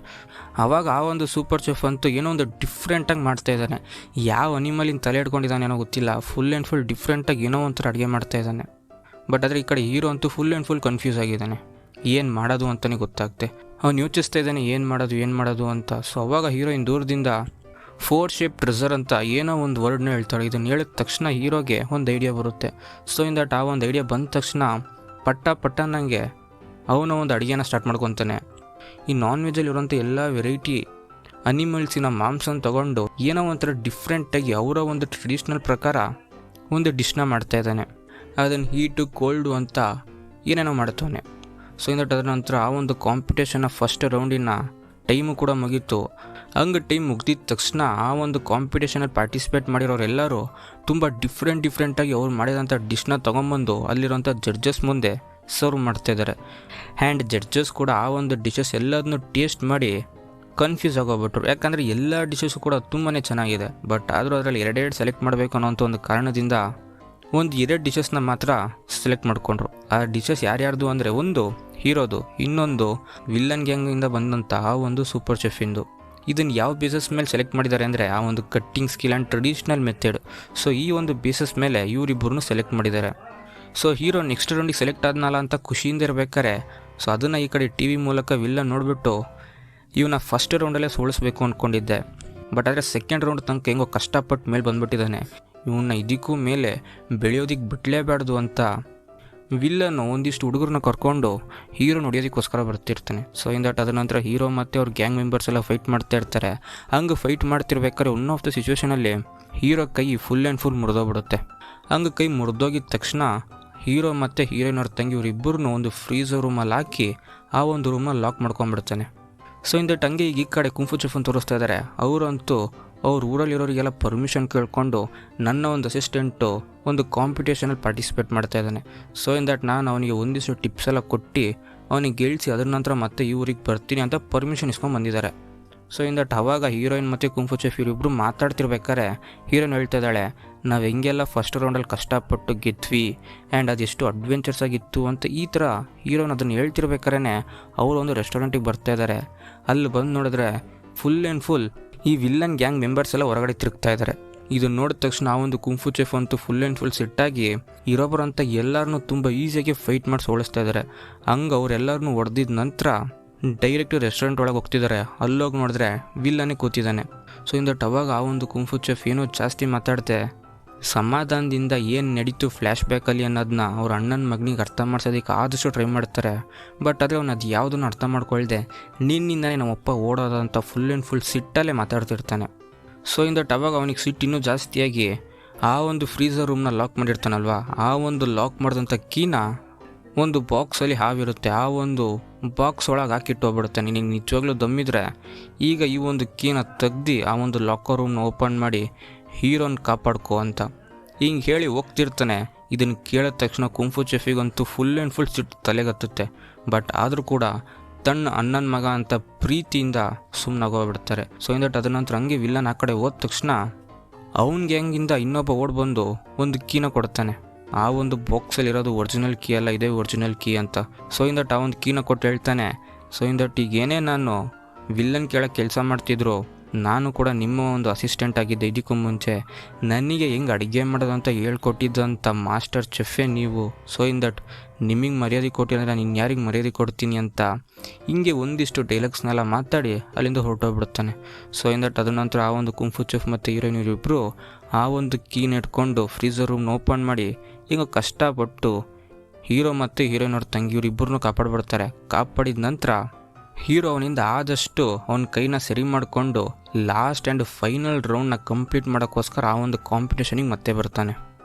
ಆವಾಗ ಆ ಒಂದು ಸೂಪರ್ ಚೆಫ್ ಅಂತೂ ಏನೋ ಒಂದು ಡಿಫ್ರೆಂಟಾಗಿ ಮಾಡ್ತಾ ಇದ್ದಾನೆ. ಯಾವ ಅನಿಮಲಿನ ತಲೆ ಹಿಡ್ಕೊಂಡಿದ್ದಾನೆ ಏನೋ ಗೊತ್ತಿಲ್ಲ, ಫುಲ್ ಆ್ಯಂಡ್ ಫುಲ್ ಡಿಫ್ರೆಂಟಾಗಿ ಏನೋ ಒಂಥರ ಅಡುಗೆ ಮಾಡ್ತಾ ಇದ್ದಾನೆ. ಬಟ್ ಆದರೆ ಈ ಕಡೆ ಹೀರೋ ಅಂತೂ ಫುಲ್ ಆ್ಯಂಡ್ ಫುಲ್ ಕನ್ಫ್ಯೂಸ್ ಆಗಿದ್ದಾನೆ, ಏನು ಮಾಡೋದು ಅಂತಲೇ ಗೊತ್ತಾಗ್ತೆ. ಅವ್ನು ಯೋಚಿಸ್ತಾ ಇದ್ದಾನೆ ಏನು ಮಾಡೋದು ಅಂತ. ಸೊ ಅವಾಗ ಹೀರೋಯಿನ್ ದೂರದಿಂದ 4 ಶೇಪ್ ಟ್ರೆಸರ್ ಅಂತ ಏನೋ ಒಂದು ವರ್ಡ್ನ ಹೇಳ್ತಾಳೆ. ಇದನ್ನು ಹೇಳಿದ ತಕ್ಷಣ ಹೀರೋಗೆ ಒಂದು ಐಡಿಯಾ ಬರುತ್ತೆ. ಸೊ ಇನ್ ದಟ್ ಆ ಒಂದು ಐಡಿಯಾ ಬಂದ ತಕ್ಷಣ ಪಟ್ಟ ನನಗೆ ಅವನ ಒಂದು ಅಡುಗೆನ ಸ್ಟಾರ್ಟ್ ಮಾಡ್ಕೊತಾನೆ. ಈ ನಾನ್ ವೆಜ್ಜಲ್ಲಿ ಇರೋಂಥ ಎಲ್ಲ ವೆರೈಟಿ ಅನಿಮಲ್ಸಿನ ಮಾಂಸನ ತೊಗೊಂಡು ಏನೋ ಒಂಥರ ಡಿಫ್ರೆಂಟಾಗಿ ಅವರ ಒಂದು ಟ್ರೆಡಿಷ್ನಲ್ ಪ್ರಕಾರ ಒಂದು ಡಿಶ್ನ ಮಾಡ್ತಾ ಇದ್ದಾನೆ. ಅದನ್ನು ಹೀಟು ಕೋಲ್ಡು ಅಂತ ಏನೇನೋ ಮಾಡ್ತಾನೆ. ಸೊ ಇನ್ ದಟ್ ಅದರ ನಂತರ ಆ ಒಂದು ಕಾಂಪಿಟೇಷನ್ನ ಫಸ್ಟ್ ರೌಂಡಿನ ಟೈಮು ಕೂಡ ಮುಗೀತು. ಹಂಗೆ ಟೈಮ್ ಮುಗ್ದಿದ ತಕ್ಷಣ ಆ ಒಂದು ಕಾಂಪಿಟೇಷನಲ್ಲಿ ಪಾರ್ಟಿಸಿಪೇಟ್ ಮಾಡಿರೋರೆಲ್ಲರೂ ತುಂಬ ಡಿಫ್ರೆಂಟಾಗಿ ಅವ್ರು ಮಾಡಿದಂಥ ಡಿಶ್ನ ತೊಗೊಂಬಂದು ಅಲ್ಲಿರೋಂಥ ಜಡ್ಜಸ್ ಮುಂದೆ ಸರ್ವ್ ಮಾಡ್ತಾಯಿದ್ದಾರೆ. ಆ್ಯಂಡ್ ಜಡ್ಜಸ್ ಕೂಡ ಆ ಒಂದು ಡಿಶಸ್ ಎಲ್ಲದನ್ನೂ ಟೇಸ್ಟ್ ಮಾಡಿ ಕನ್ಫ್ಯೂಸ್ ಆಗೋಗ್ಬಿಟ್ರು. ಯಾಕಂದರೆ ಎಲ್ಲ ಡಿಶಸ್ಸು ಕೂಡ ತುಂಬಾ ಚೆನ್ನಾಗಿದೆ. ಬಟ್ ಆದರೂ ಅದರಲ್ಲಿ 2 ಸೆಲೆಕ್ಟ್ ಮಾಡಬೇಕು ಅನ್ನೋಂಥ ಒಂದು ಕಾರಣದಿಂದ ಒಂದು 2 ಡಿಶಸ್ನ ಮಾತ್ರ ಸೆಲೆಕ್ಟ್ ಮಾಡಿಕೊಂಡ್ರು. ಆ ಡಿಶಸ್ ಯಾರ್ಯಾರ್ದು ಅಂದರೆ ಒಂದು ಹೀರೋದು, ಇನ್ನೊಂದು ವಿಲ್ಲನ್ ಗ್ಯಾಂಗಿಂದ ಬಂದಂಥ ಆ ಒಂದು ಸೂಪರ್ ಚೆಫಿಂದು. ಇದನ್ನು ಯಾವ ಬೇಸಸ್ ಮೇಲೆ ಸೆಲೆಕ್ಟ್ ಮಾಡಿದ್ದಾರೆ ಅಂದರೆ ಆ ಒಂದು cutting skill and traditional method. So ಈ ಒಂದು ಬೇಸಸ್ ಮೇಲೆ ಇವರಿಬ್ಬರನ್ನು ಸೆಲೆಕ್ಟ್ ಮಾಡಿದ್ದಾರೆ. ಸೊ ಹೀರೋ ನೆಕ್ಸ್ಟ್ ರೌಂಡಿಗೆ ಸೆಲೆಕ್ಟ್ ಆದ್ನಲ್ಲ ಅಂತ ಖುಷಿಯಿಂದ ಇರಬೇಕಾರೆ ಸೊ ಅದನ್ನು ಈ ಕಡೆ ಟಿ ವಿ ಮೂಲಕ ವಿಲ್ಲನ್ ನೋಡಿಬಿಟ್ಟು ಇವನ್ನ ಫಸ್ಟ್ ರೌಂಡಲ್ಲೇ ಸೋಲಿಸ್ಬೇಕು ಅಂದ್ಕೊಂಡಿದ್ದೆ. ಬಟ್ ಆದರೆ ಸೆಕೆಂಡ್ ರೌಂಡ್ ತನಕ ಹೆಂಗೋ ಕಷ್ಟಪಟ್ಟು ಮೇಲೆ ಬಂದುಬಿಟ್ಟಿದ್ದಾನೆ. ಇವನ್ನ ಇದಕ್ಕೂ ಮೇಲೆ ಬೆಳೆಯೋದಕ್ಕೆ ಬಿಡಲೇಬಾರ್ದು ಅಂತ ವಿಲ್ಲನ್ನು ಒಂದಿಷ್ಟು ಹುಡುಗರನ್ನ ಕರ್ಕೊಂಡು ಹೀರೋನ ಹೊಡಿಯೋದಕ್ಕೋಸ್ಕರ ಬರ್ತಿರ್ತಾನೆ. ಸೊ ಇನ್ ದಟ್ ಅದರ ನಂತರ ಹೀರೋ ಮತ್ತು ಅವ್ರ ಗ್ಯಾಂಗ್ ಮೆಂಬರ್ಸ್ ಎಲ್ಲ ಫೈಟ್ ಮಾಡ್ತಾ ಇರ್ತಾರೆ. ಹಂಗೆ ಫೈಟ್ ಮಾಡ್ತಿರ್ಬೇಕಾದ್ರೆ ಒನ್ ಆಫ್ ದ ಸಿಚುವೇಷನಲ್ಲಿ ಹೀರೋ ಕೈ ಫುಲ್ ಆ್ಯಂಡ್ ಫುಲ್ ಮುರಿದೋಗ್ಬಿಡುತ್ತೆ. ಹಂಗೆ ಕೈ ಮುರಿದೋಗಿದ ತಕ್ಷಣ ಹೀರೋ ಮತ್ತು ಹೀರೋಯಿನ್ ಅವ್ರ ತಂಗಿ ಇವರಿಬ್ಬರನ್ನು ಒಂದು ಫ್ರೀಝರ್ ರೂಮಲ್ಲಿ ಹಾಕಿ ಆ ಒಂದು ರೂಮಲ್ಲಿ ಲಾಕ್ ಮಾಡ್ಕೊಂಡ್ಬಿಡ್ತಾನೆ. ಸೊ ಇನ್ ದಟ್ ಹಂಗೆ ಈಗ ಈ ಕಡೆ ಕುಂಫು ಚೆಫ್ನ ತೋರಿಸ್ತಾ ಇದ್ದಾರೆ. ಅವರಂತೂ ಅವ್ರ ಊರಲ್ಲಿರೋರಿಗೆಲ್ಲ ಪರ್ಮಿಷನ್ ಕೇಳಿಕೊಂಡು ನನ್ನ ಒಂದು ಅಸಿಸ್ಟೆಂಟು ಒಂದು ಕಾಂಪಿಟೇಷನಲ್ಲಿ ಪಾರ್ಟಿಸಿಪೇಟ್ ಮಾಡ್ತಾ ಇದ್ದಾನೆ. ಸೊ ಇನ್ ದಟ್ ನಾನು ಅವನಿಗೆ ಒಂದಿಷ್ಟು ಟಿಪ್ಸ್ ಎಲ್ಲ ಕೊಟ್ಟು ಅವನಿಗೆ ಗೆಲ್ಸಿ ಅದ್ರ ನಂತರ ಮತ್ತೆ ಈ ಊರಿಗೆ ಬರ್ತೀನಿ ಅಂತ ಪರ್ಮಿಷನ್ ಇಸ್ಕೊಂಡು ಬಂದಿದ್ದಾರೆ. ಸೊ ಇನ್ ದಟ್ ಅವಾಗ ಹೀರೋಯಿನ್ ಮತ್ತು ಕುಂಫು ಚೆಫ್ ಇವರಿಬ್ಬರು ಮಾತಾಡ್ತಿರ್ಬೇಕಾದ್ರೆ ಹೀರೋಯಿನ್ ಹೇಳ್ತಾ ಇದ್ದಾಳೆ, ನಾವು ಹೆಂಗೆಲ್ಲ ಫಸ್ಟ್ ರೌಂಡಲ್ಲಿ ಕಷ್ಟಪಟ್ಟು ಗೆದ್ವಿ ಆ್ಯಂಡ್ ಅದೆಷ್ಟು ಅಡ್ವೆಂಚರ್ಸ್ ಆಗಿತ್ತು ಅಂತ ಈ ಥರ ಹೀರೋಯಿನ್ ಅದನ್ನು ಹೇಳ್ತಿರ್ಬೇಕಾದ್ರೆ ಅವರು ಒಂದು ರೆಸ್ಟೋರೆಂಟಿಗೆ ಬರ್ತಾ ಇದ್ದಾರೆ. ಅಲ್ಲಿ ಬಂದು ನೋಡಿದ್ರೆ ಫುಲ್ ಆ್ಯಂಡ್ ಫುಲ್ ಈ ವಿಲ್ಲನ್ ಗ್ಯಾಂಗ್ ಮೆಂಬರ್ಸ್ ಎಲ್ಲ ಹೊರಗಡೆ ತಿರುಗ್ತಾ ಇದ್ದಾರೆ. ಇದನ್ನು ನೋಡಿದ ತಕ್ಷಣ ಆ ಒಂದು ಕುಂಫು ಚೆಫ್ ಅಂತೂ ಫುಲ್ ಆ್ಯಂಡ್ ಫುಲ್ ಸಿಟ್ಟಾಗಿ ಇರೋಬ್ಬರಂತ ಎಲ್ಲರನ್ನೂ ತುಂಬ ಈಸಿಯಾಗಿ ಫೈಟ್ ಮಾಡಿ ಸೋಳಿಸ್ತಾ ಇದ್ದಾರೆ. ಹಂಗೆ ಅವರೆಲ್ಲರನ್ನೂ ಹೊಡೆದಿದ ನಂತರ ಡೈರೆಕ್ಟ್ ರೆಸ್ಟೋರೆಂಟ್ ಒಳಗೆ ಹೋಗ್ತಿದ್ದಾರೆ. ಅಲ್ಲೋಗಿ ನೋಡಿದ್ರೆ ವಿಲ್ಲನೇ ಕೂತಿದ್ದಾನೆ. ಸೊ ಇನ್ ದಟ್ ಅವಾಗ ಆ ಒಂದು ಕುಂಫು ಚೆಫ್ ಏನೋ ಜಾಸ್ತಿ ಮಾತಾಡ್ತೆ ಸಮಾಧಾನದಿಂದ ಏನು ನಡೀತು ಫ್ಲ್ಯಾಶ್ ಬ್ಯಾಕಲ್ಲಿ ಅನ್ನೋದನ್ನ ಅವ್ರ ಅಣ್ಣನ ಮಗನಿಗೆ ಅರ್ಥ ಮಾಡ್ಸೋದಕ್ಕೆ ಆದಷ್ಟು ಟ್ರೈ ಮಾಡ್ತಾರೆ. ಬಟ್ ಆದರೆ ಅವ್ನು ಅದು ಯಾವುದನ್ನು ಅರ್ಥ ಮಾಡ್ಕೊಳ್ದೆ ನಿನ್ನಿಂದನೇ ನಮ್ಮಪ್ಪ ಓಡೋದಂತ ಫುಲ್ ಆ್ಯಂಡ್ ಫುಲ್ ಸಿಟ್ಟಲ್ಲೇ ಮಾತಾಡ್ತಿರ್ತಾನೆ. ಸೊ ಇನ್ ದಟ್ ಅವಾಗ ಅವನಿಗೆ ಸಿಟ್ಟು ಇನ್ನೂ ಜಾಸ್ತಿಯಾಗಿ ಆ ಒಂದು ಫ್ರೀಝರ್ ರೂಮ್ನ ಲಾಕ್ ಮಾಡಿರ್ತಾನಲ್ವ, ಆ ಒಂದು ಲಾಕ್ ಮಾಡಿದಂಥ ಕೀನ ಒಂದು ಬಾಕ್ಸಲ್ಲಿ ಹಾವಿರುತ್ತೆ, ಆ ಒಂದು ಬಾಕ್ಸ್ ಒಳಗೆ ಹಾಕಿಟ್ಟು ಹೋಗ್ಬಿಡುತ್ತೆ. ನಿನಗೆ ನಿಜವಾಗ್ಲೂ ದಮ್ಮಿದ್ರೆ ಈಗ ಈ ಒಂದು ಕೀನ ತೆಗ್ದು ಆ ಒಂದು ಲಾಕರ್ ರೂಮ್ನ ಓಪನ್ ಮಾಡಿ ಹೀರೋನ ಕಾಪಾಡ್ಕೊ ಅಂತ ಹಿಂಗೆ ಹೇಳಿ ಹೋಗ್ತಿರ್ತಾನೆ. ಇದನ್ನು ಕೇಳಿದ ತಕ್ಷಣ ಕುಂಫು ಚೆಫಿಗಂತೂ ಫುಲ್ ಆ್ಯಂಡ್ ಫುಲ್ ಸಿಟ್ಟು ತಲೆಗತ್ತುತ್ತೆ. ಬಟ್ ಆದರೂ ಕೂಡ ತನ್ನ ಅಣ್ಣನ ಮಗ ಅಂತ ಪ್ರೀತಿಯಿಂದ ಸುಮ್ಮನಾಗೋಗ್ಬಿಡ್ತಾರೆ. ಸೊ ಇನ್ ದಟ್ ಅದ ನಂತರ ಹಂಗೆ ವಿಲ್ಲನ್ ಆ ಕಡೆ ಹೋದ ತಕ್ಷಣ ಅವನ ಗ್ಯಾಂಗಿಂದ ಇನ್ನೊಬ್ಬ ಓಡಿ ಬಂದು ಒಂದು ಕೀನ ಕೊಡ್ತಾನೆ. ಆ ಒಂದು ಬಾಕ್ಸಲ್ಲಿ ಇರೋದು ಒರಿಜಿನಲ್ ಕೀ ಅಲ್ಲ, ಇದೇ ಒರಿಜಿನಲ್ ಕೀ ಅಂತ. ಸೊ ಇನ್ ದಟ್ ಆ ಒಂದು ಕೀನ ಕೊಟ್ಟು ಹೇಳ್ತಾನೆ, ಸೊ ಇನ್ ದಟ್ ಈಗೇನೇ ನಾನು ವಿಲ್ಲನ್ ಕೇಳೋಕ್ಕೆ ಕೆಲಸ ಮಾಡ್ತಿದ್ರು ನಾನು ಕೂಡ ನಿಮ್ಮ ಒಂದು ಅಸಿಸ್ಟೆಂಟ್ ಆಗಿದ್ದೆ. ಇದಕ್ಕೂ ಮುಂಚೆ ನನಗೆ ಹೆಂಗೆ ಅಡುಗೆ ಮಾಡೋದಂತ ಹೇಳ್ಕೊಟ್ಟಿದ್ದಂಥ ಮಾಸ್ಟರ್ ಚೆಫೇ ನೀವು. ಸೊ ಇನ್ ದಟ್ ನಿಮಗೆ ಮರ್ಯಾದೆ ಕೊಟ್ಟಿದ್ರೆ ನಾನು ಯಾರಿಗೆ ಮರ್ಯಾದೆ ಕೊಡ್ತೀನಿ ಅಂತ ಹಿಂಗೆ ಒಂದಿಷ್ಟು ಡೈಲಾಗ್ಸ್ನೆಲ್ಲ ಮಾತಾಡಿ ಅಲ್ಲಿಂದ ಹೊರಟೋಗ್ಬಿಡ್ತಾನೆ. ಸೊ ಇನ್ ದಟ್ ಅದ ನಂತರ ಆ ಒಂದು ಕುಂಫು ಚೆಫ್ ಮತ್ತು ಹೀರೋಯಿನ್ ಇವರಿಬ್ಬರು ಆ ಒಂದು ಕೀನ ಇಟ್ಕೊಂಡು ಫ್ರೀಝರ್ ರೂಮ್ನ ಓಪನ್ ಮಾಡಿ ಹಿಂಗೆ ಕಷ್ಟಪಟ್ಟು ಹೀರೋ ಮತ್ತು ಹೀರೋಯಿನ್ ಅವ್ರ ತಂಗಿ ಇವರಿಬ್ಬರನ್ನೂ ಕಾಪಾಡ್ಬಿಡ್ತಾರೆ. ಕಾಪಾಡಿದ ನಂತರ ಹೀರೋ ಅವನಿಂದ ಆದಷ್ಟು ಅವನ ಕೈನ ಸರಿ ಮಾಡಿಕೊಂಡು ಲಾಸ್ಟ್ ಆ್ಯಂಡ್ ಫೈನಲ್ ರೌಂಡ್ನ ಕಂಪ್ಲೀಟ್ ಮಾಡೋಕ್ಕೋಸ್ಕರ ಆ ಒಂದು ಕಾಂಪಿಟೇಷನಿಗೆ ಮತ್ತೆ ಬರ್ತಾನೆ.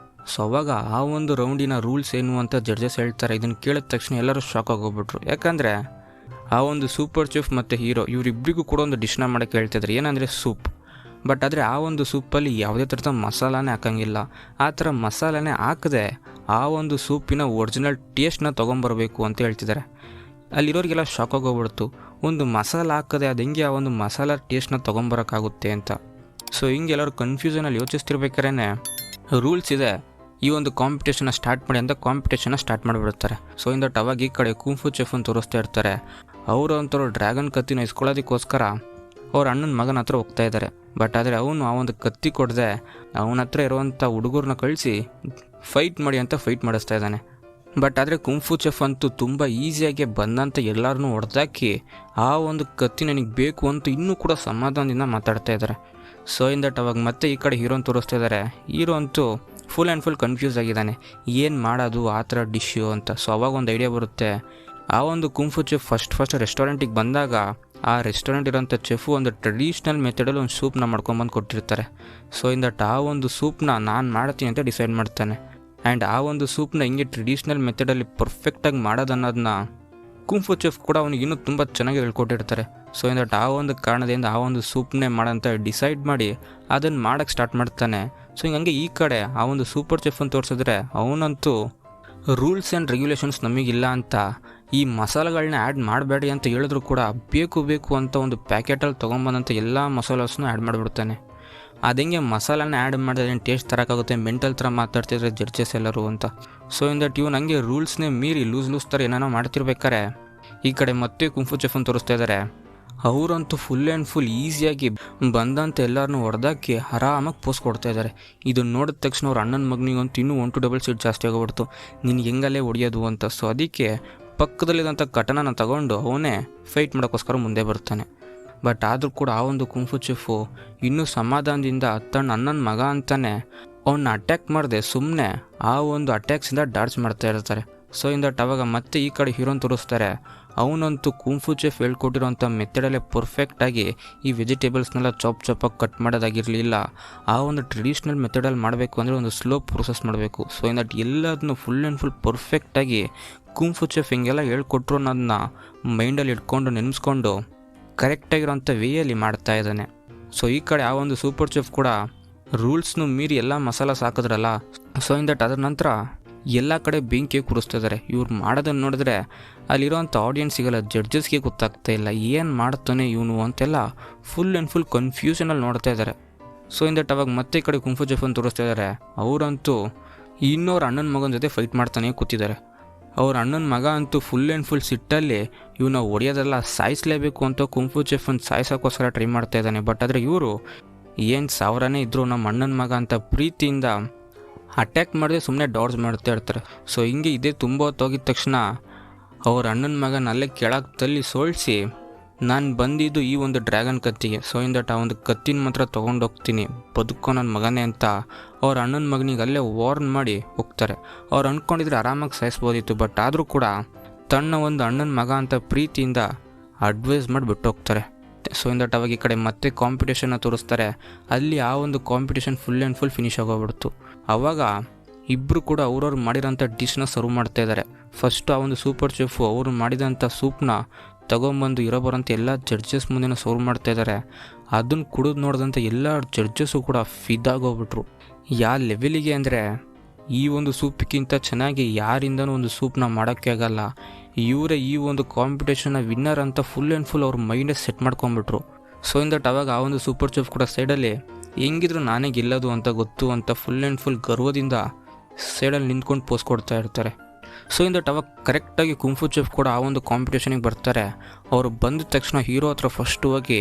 ಸೊ ಅವಾಗ ಆ ಒಂದು ರೌಂಡಿನ ರೂಲ್ಸ್ ಏನು ಅಂತ ಜಡ್ಜಸ್ ಹೇಳ್ತಾರೆ. ಇದನ್ನು ಕೇಳಿದ ತಕ್ಷಣ ಎಲ್ಲರೂ ಶಾಕ್ ಆಗೋಗ್ಬಿಟ್ರು. ಯಾಕಂದರೆ ಆ ಒಂದು ಸೂಪರ್ ಚೆಫ್ ಮತ್ತು ಹೀರೋ ಇವರಿಬ್ಬರಿಗೂ ಕೂಡ ಒಂದು ಡಿಶ್ನ ಮಾಡೋಕ್ಕೆ ಹೇಳ್ತಿದ್ರು, ಏನಂದರೆ ಸೂಪ್. ಬಟ್ ಆದರೆ ಆ ಒಂದು ಸೂಪಲ್ಲಿ ಯಾವುದೇ ಥರದ ಮಸಾಲಾನೇ ಹಾಕೋಂಗಿಲ್ಲ. ಆ ಥರ ಮಸಾಲಾನೇ ಹಾಕದೆ ಆ ಒಂದು ಸೂಪಿನ ಒರಿಜಿನಲ್ ಟೇಸ್ಟ್ನ ತೊಗೊಂಬರ್ಬೇಕು ಅಂತ ಹೇಳ್ತಿದ್ದಾರೆ. ಅಲ್ಲಿರೋರಿಗೆಲ್ಲ ಶಾಕ್ ಆಗೋಗ್ಬಿಡ್ತು, ಒಂದು ಮಸಾಲ ಹಾಕದೆ ಅದು ಹೆಂಗೆ ಆ ಒಂದು ಮಸಾಲ ಟೇಸ್ಟ್ನ ತೊಗೊಂಬರೋಕ್ಕಾಗುತ್ತೆ ಅಂತ. ಸೊ ಹಿಂಗೆ ಎಲ್ಲರೂ ಕನ್ಫ್ಯೂಷನಲ್ಲಿ ಯೋಚಿಸ್ತಿರ್ಬೇಕಾದ್ರೆ ರೂಲ್ಸ್ ಇದೆ, ಈ ಒಂದು ಕಾಂಪಿಟೇಷನ್ನ ಸ್ಟಾರ್ಟ್ ಮಾಡಿ ಅಂತ ಕಾಂಪಿಟೇಷನ್ನ ಸ್ಟಾರ್ಟ್ ಮಾಡಿಬಿಡ್ತಾರೆ. ಸೊ ಇನ್ ದಟ್ ಅವಾಗ ಈ ಕಡೆ ಕುಂಫು ಚೆಫನ್ನು ತೋರಿಸ್ತಾ ಇರ್ತಾರೆ. ಅವರು ಅಂಥವ್ರು ಡ್ರ್ಯಾಗನ್ ಕತ್ತಿನ ಇಸ್ಕೊಳ್ಳೋದಕ್ಕೋಸ್ಕರ ಅವ್ರ ಅಣ್ಣನ ಮಗನ ಹತ್ರ ಹೋಗ್ತಾ ಇದ್ದಾರೆ. ಬಟ್ ಆದರೆ ಅವನು ಆ ಒಂದು ಕತ್ತಿ ಕೊಡದೆ ಅವನ ಹತ್ರ ಇರುವಂಥ ಹುಡುಗರನ್ನ ಕಳಿಸಿ ಫೈಟ್ ಮಾಡಿ ಅಂತ ಫೈಟ್ ಮಾಡಿಸ್ತಾ ಇದ್ದಾನೆ. ಬಟ್ ಆದರೆ ಕುಂಫು ಚೆಫ್ ಅಂತೂ ತುಂಬ ಈಸಿಯಾಗಿ ಬಂದಂಥ ಎಲ್ಲರನ್ನೂ ಹೊಡೆದಾಕಿ ಆ ಒಂದು ಕತ್ತಿ ನನಗೆ ಬೇಕು ಅಂತ ಇನ್ನೂ ಕೂಡ ಸಮಾಧಾನದಿಂದ ಮಾತಾಡ್ತಾ ಇದ್ದಾರೆ. ಸೊ ಇನ್ ದಟ್ ಅವಾಗ ಮತ್ತೆ ಈ ಕಡೆ ಹೀರೋನ ತೋರಿಸ್ತಾ ಇದ್ದಾರೆ. ಹೀರೋ ಅಂತೂ ಫುಲ್ ಆ್ಯಂಡ್ ಫುಲ್ ಕನ್ಫ್ಯೂಸ್ ಆಗಿದ್ದಾನೆ, ಏನು ಮಾಡೋದು ಆ ಥರ ಡಿಶ್ಶು ಅಂತ. ಸೊ ಅವಾಗ ಒಂದು ಐಡಿಯಾ ಬರುತ್ತೆ. ಆ ಒಂದು ಕುಂಫು ಚೆಫ್ ಫಸ್ಟ್ ರೆಸ್ಟೋರೆಂಟಿಗೆ ಬಂದಾಗ ಆ ರೆಸ್ಟೋರೆಂಟ್ ಇರೋಂಥ ಚೆಫು ಒಂದು ಟ್ರೆಡಿಷ್ನಲ್ ಮೆಥಡಲ್ಲಿ ಒಂದು ಸೂಪ್ನ ಮಾಡ್ಕೊಂಬಂದು ಕೊಟ್ಟಿರ್ತಾರೆ. ಸೊ ಇನ್ ದಟ್ ಆ ಒಂದು ಸೂಪ್ನ ನಾನು ಮಾಡ್ತೀನಿ ಅಂತ ಡಿಸೈಡ್ ಮಾಡ್ತಾನೆ. ಆ್ಯಂಡ್ ಆ ಒಂದು ಸೂಪ್ನ ಹಿಂಗೆ ಟ್ರೆಡಿಷ್ನಲ್ ಮೆಥಡಲ್ಲಿ ಪರ್ಫೆಕ್ಟಾಗಿ ಮಾಡೋದನ್ನೋದನ್ನ ಕುಂಫು ಚೆಫ್ ಕೂಡ ಅವನಿಗೆ ಇನ್ನೂ ತುಂಬ ಚೆನ್ನಾಗಿ ಹೇಳ್ಕೊಟ್ಟಿರ್ತಾರೆ. ಸೊ ಇನ್ ದಟ್ ಆ ಒಂದು ಕಾರಣದಿಂದ ಆ ಒಂದು ಸೂಪ್ನೇ ಮಾಡೋಂತ ಡಿಸೈಡ್ ಮಾಡಿ ಅದನ್ನು ಮಾಡೋಕ್ಕೆ ಸ್ಟಾರ್ಟ್ ಮಾಡ್ತಾನೆ. ಸೊ ಹಿಂಗೆ ಈ ಕಡೆ ಆ ಒಂದು ಸೂಪರ್ ಚೆಫನ್ನು ತೋರಿಸಿದ್ರೆ ಅವನಂತೂ ರೂಲ್ಸ್ ಆ್ಯಂಡ್ ರೆಗ್ಯುಲೇಷನ್ಸ್ ನಮಗಿಲ್ಲ ಅಂತ ಈ ಮಸಾಲೆಗಳನ್ನ ಆ್ಯಡ್ ಮಾಡಬೇಡಿ ಅಂತ ಹೇಳಿದ್ರು ಕೂಡ ಬೇಕು ಅಂತ ಒಂದು ಪ್ಯಾಕೆಟಲ್ಲಿ ತೊಗೊಂಬಂದಂಥ ಎಲ್ಲ ಮಸಾಲಾಸ್ನೂ ಆ್ಯಡ್ ಮಾಡಿಬಿಡ್ತಾನೆ. ಅದಂಗೆ ಮಸಾಲಾನ ಆ್ಯಡ್ ಮಾಡಿದ್ರೆ ಟೇಸ್ಟ್ ತರೋಕ್ಕಾಗುತ್ತೆ, ಮೆಂಟಲ್ ಥರ ಮಾತಾಡ್ತಿದ್ರೆ ಜಡ್ಜಸ್ ಎಲ್ಲರೂ ಅಂತ. ಸೊ ಇನ್ ದಟ್ ಇವ್ನು ಹಂಗೆ ರೂಲ್ಸ್ನೇ ಮೀರಿ ಲೂಸ್ ಥರ ಏನೇನೋ ಮಾಡ್ತಿರ್ಬೇಕಾರೆ ಈ ಕಡೆ ಮತ್ತೆ ಕುಂಫು ಚೆಫನ್ನು ತೋರಿಸ್ತಾ ಇದ್ದಾರೆ. ಅವರಂತೂ ಫುಲ್ ಆ್ಯಂಡ್ ಫುಲ್ ಈಸಿಯಾಗಿ ಬಂದಂಥ ಎಲ್ಲರನ್ನೂ ಹೊಡೆದಾಕಿ ಆರಾಮಾಗಿ ಪೋಸ್ ಕೊಡ್ತಾ ಇದ್ದಾರೆ. ಇದನ್ನು ನೋಡಿದ ತಕ್ಷಣ ಅವ್ರ ಅಣ್ಣನ ಮಗನಿಗಂತೂ ಇನ್ನೂ 1 to 2 ಸೀಟ್ ಜಾಸ್ತಿ ಆಗೋಗ್ಬಿಡ್ತು, ನಿನಗೆ ಹೆಂಗಲ್ಲೇ ಹೊಡೆಯೋದು ಅಂತ. ಸೊ ಅದಕ್ಕೆ ಪಕ್ಕದಲ್ಲಿದ್ದಂಥ ಕಟನನ ತಗೊಂಡು ಅವನೇ ಫೈಟ್ ಮಾಡೋಕ್ಕೋಸ್ಕರ ಮುಂದೆ ಬರ್ತಾನೆ. ಬಟ್ ಆದರೂ ಕೂಡ ಆ ಒಂದು ಕುಂಫು ಚೆಫು ಇನ್ನೂ ಸಮಾಧಾನದಿಂದ ತನ್ನ ಅಣ್ಣನ ಮಗ ಅಂತಾನೆ ಅವನ್ನ ಅಟ್ಯಾಕ್ ಮಾಡದೆ ಸುಮ್ಮನೆ ಆ ಒಂದು ಅಟ್ಯಾಕ್ಸಿಂದ ಡಾಡ್ಜ್ ಮಾಡ್ತಾ ಇರ್ತಾರೆ. ಸೊ ಅವಾಗ ಮತ್ತೆ ಈ ಕಡೆ ಹೀರೋನ್ ತೋರಿಸ್ತಾರೆ. ಅವನಂತೂ ಕುಂಫು ಚೆಫ್ ಹೇಳ್ಕೊಟ್ಟಿರೋಂಥ ಮೆಥಡಲ್ಲೇ ಪರ್ಫೆಕ್ಟಾಗಿ ಈ ವೆಜಿಟೇಬಲ್ಸ್ನೆಲ್ಲ ಚಾಪಾಗಿ ಕಟ್ ಮಾಡೋದಾಗಿರಲಿಲ್ಲ. ಆ ಒಂದು ಟ್ರೆಡಿಷ್ನಲ್ ಮೆಥಡಲ್ಲಿ ಮಾಡಬೇಕು ಅಂದರೆ ಒಂದು ಸ್ಲೋ ಪ್ರೊಸೆಸ್ ಮಾಡಬೇಕು. ಸೊ ಎಲ್ಲದನ್ನು ಫುಲ್ ಆ್ಯಂಡ್ ಫುಲ್ ಪರ್ಫೆಕ್ಟಾಗಿ ಕುಂಫು ಚೆಫ್ ಹಿಂಗೆಲ್ಲ ಹೇಳ್ಕೊಟ್ರು ಅನ್ನೋದನ್ನ ಮೈಂಡಲ್ಲಿ ಇಟ್ಕೊಂಡು ನೆನೆಸ್ಕೊಂಡು ಕರೆಕ್ಟಾಗಿರೋಂಥ ವೇಯಲ್ಲಿ ಮಾಡ್ತಾ ಇದ್ದಾನೆ. ಸೊ ಈ ಕಡೆ ಆ ಒಂದು ಸೂಪರ್ ಚೆಫ್ ಕೂಡ ರೂಲ್ಸ್ನು ಮೀರಿ ಎಲ್ಲ ಮಸಾಲ ಸಾಕಿದ್ರಲ್ಲ. ಸೊ ಅದರ ನಂತರ ಎಲ್ಲ ಕಡೆ ಬೆಂಕಿ ಕುಡಿಸ್ತಿದ್ದಾರೆ. ಇವ್ರು ಮಾಡೋದನ್ನು ನೋಡಿದ್ರೆ ಅಲ್ಲಿರೋಂಥ ಆಡಿಯನ್ಸಿಗೆಲ್ಲ ಜಡ್ಜಸ್ಗೆ ಗೊತ್ತಾಗ್ತಾ ಇಲ್ಲ ಏನು ಮಾಡ್ತಾನೆ ಇವನು ಅಂತೆಲ್ಲ ಫುಲ್ ಆ್ಯಂಡ್ ಫುಲ್ ಕನ್ಫ್ಯೂಷನಲ್ಲಿ ನೋಡ್ತಾ ಇದ್ದಾರೆ. ಸೊ ಅವಾಗ ಮತ್ತೆ ಈ ಕಡೆ ಕುಂಫು ಚೆಫ್ ಅಂತ ತೋರಿಸ್ತಾ ಇದ್ದಾರೆ. ಅವರಂತೂ ಇನ್ನೋರು ಅಣ್ಣನ ಮಗನ ಜೊತೆ ಫೈಟ್ ಮಾಡ್ತಾನೆ ಕೂತಿದ್ದಾರೆ. ಅವ್ರ ಅಣ್ಣನ ಮಗ ಅಂತೂ ಫುಲ್ ಆ್ಯಂಡ್ ಫುಲ್ ಸಿಟ್ಟಲ್ಲಿ ಇವನ್ನ ಹೊಡೆಯೋದೆಲ್ಲ ಸಾಯಿಸಲೇಬೇಕು ಅಂತ ಕುಂಫು ಚೆಫ್ ಅಂತ ಸಾಯಿಸೋಕ್ಕೋಸ್ಕರ ಟ್ರೈ ಮಾಡ್ತಾ ಇದ್ದಾನೆ. ಬಟ್ ಆದರೆ ಇವರು ಏನು ಸಾವಿರನೇ ಇದ್ದರೂ ನಮ್ಮ ಅಣ್ಣನ ಮಗ ಅಂತ ಪ್ರೀತಿಯಿಂದ ಅಟ್ಯಾಕ್ ಮಾಡಿದ್ರೆ ಸುಮ್ಮನೆ ಡಾಡ್ಜ್ ಮಾಡ್ತಾ ಇರ್ತಾರೆ. ಸೊ ಹಿಂಗೆ ಇದೇ ತುಂಬ ಹೊತ್ತೋಗಿದ ತಕ್ಷಣ ಅವ್ರ ಅಣ್ಣನ ಮಗನ ಅಲ್ಲೇ ಕೆಳಗೆ ತಲ್ಲಿ ಸೋಳಿಸಿ ನಾನು ಬಂದಿದ್ದು ಈ ಒಂದು ಡ್ರ್ಯಾಗನ್ ಕತ್ತಿಗೆ. ಸೊ ಆ ಒಂದು ಕತ್ತಿನ ಮಾತ್ರ ತೊಗೊಂಡೋಗ್ತೀನಿ ಬದುಕೋ ನನ್ನ ಮಗನೇ ಅಂತ ಅವ್ರ ಅಣ್ಣನ ಮಗನಿಗೆ ಅಲ್ಲೇ ವಾರ್ನ್ ಮಾಡಿ ಹೋಗ್ತಾರೆ. ಅವ್ರು ಅಂದ್ಕೊಂಡಿದ್ರೆ ಆರಾಮಾಗಿ ಸಾಯಿಸ್ಬೋದಿತ್ತು. ಬಟ್ ಆದರೂ ಕೂಡ ತನ್ನ ಒಂದು ಅಣ್ಣನ ಮಗ ಅಂತ ಪ್ರೀತಿಯಿಂದ ಅಡ್ವೈಸ್ ಮಾಡಿ ಬಿಟ್ಟು ಹೋಗ್ತಾರೆ. ಸೊ ಅವಾಗ ಈ ಕಡೆ ಮತ್ತೆ ಕಾಂಪಿಟೇಷನ್ನ ತೋರಿಸ್ತಾರೆ. ಅಲ್ಲಿ ಆ ಒಂದು competition full and full finish ಆಗೋಗ್ಬಿಡ್ತು. ಆವಾಗ ಇಬ್ಬರು ಕೂಡ ಅವ್ರವ್ರು ಮಾಡಿರೋಂಥ ಡಿಶ್ನ ಸರ್ವ್ ಮಾಡ್ತಾ ಇದ್ದಾರೆ. ಫಸ್ಟು ಆ ಒಂದು ಸೂಪರ್ ಚೆಫು ಅವರು ಮಾಡಿದಂಥ ಸೂಪ್ನ ತಗೊಂಬಂದು ಬರೋಂಥ ಎಲ್ಲ ಜಡ್ಜಸ್ ಮುಂದೆನೂ ಸರ್ವ್ ಮಾಡ್ತಾ ಇದ್ದಾರೆ. ಅದನ್ನು ಕುಡಿದು ನೋಡಿದಂಥ ಎಲ್ಲ ಜಡ್ಜಸ್ಸು ಕೂಡ ಫಿದಾಗೋಗ್ಬಿಟ್ರು. ಯಾವ ಲೆವೆಲಿಗೆ ಅಂದರೆ ಈ ಒಂದು ಸೂಪ್ಗಿಂತ ಚೆನ್ನಾಗಿ ಯಾರಿಂದನೂ ಒಂದು ಸೂಪ್ನ ಮಾಡೋಕ್ಕೆ ಆಗಲ್ಲ, ಇವರೇ ಈ ಒಂದು ಕಾಂಪಿಟೇಷನ್ನ ವಿನ್ನರ್ ಅಂತ ಫುಲ್ ಆ್ಯಂಡ್ ಫುಲ್ ಅವ್ರ ಮೈಂಡೇ ಸೆಟ್ ಮಾಡ್ಕೊಂಬಿಟ್ರು. ಸೊ ಅವಾಗ ಆ ಒಂದು ಸೂಪರ್ ಚೆಫ್ ಕೂಡ ಸೈಡಲ್ಲಿ ಹೆಂಗಿದ್ರು ನಾನೇ ಗೆಲ್ಲೋದು ಅಂತ ಗೊತ್ತು ಅಂತ ಫುಲ್ ಆ್ಯಂಡ್ ಫುಲ್ ಗರ್ವದಿಂದ ಸೈಡಲ್ಲಿ ನಿಂತ್ಕೊಂಡು ಪೋಸ್ ಕೊಡ್ತಾ ಇರ್ತಾರೆ. ಸೊ ಅವಾಗ ಕರೆಕ್ಟಾಗಿ ಕುಂಫು ಚೆಫ್ ಕೂಡ ಆ ಒಂದು ಕಾಂಪಿಟೇಷನಿಗೆ ಬರ್ತಾರೆ. ಅವರು ಬಂದ ತಕ್ಷಣ ಹೀರೋ ಹತ್ರ ಫಸ್ಟ್ ಹೋಗಿ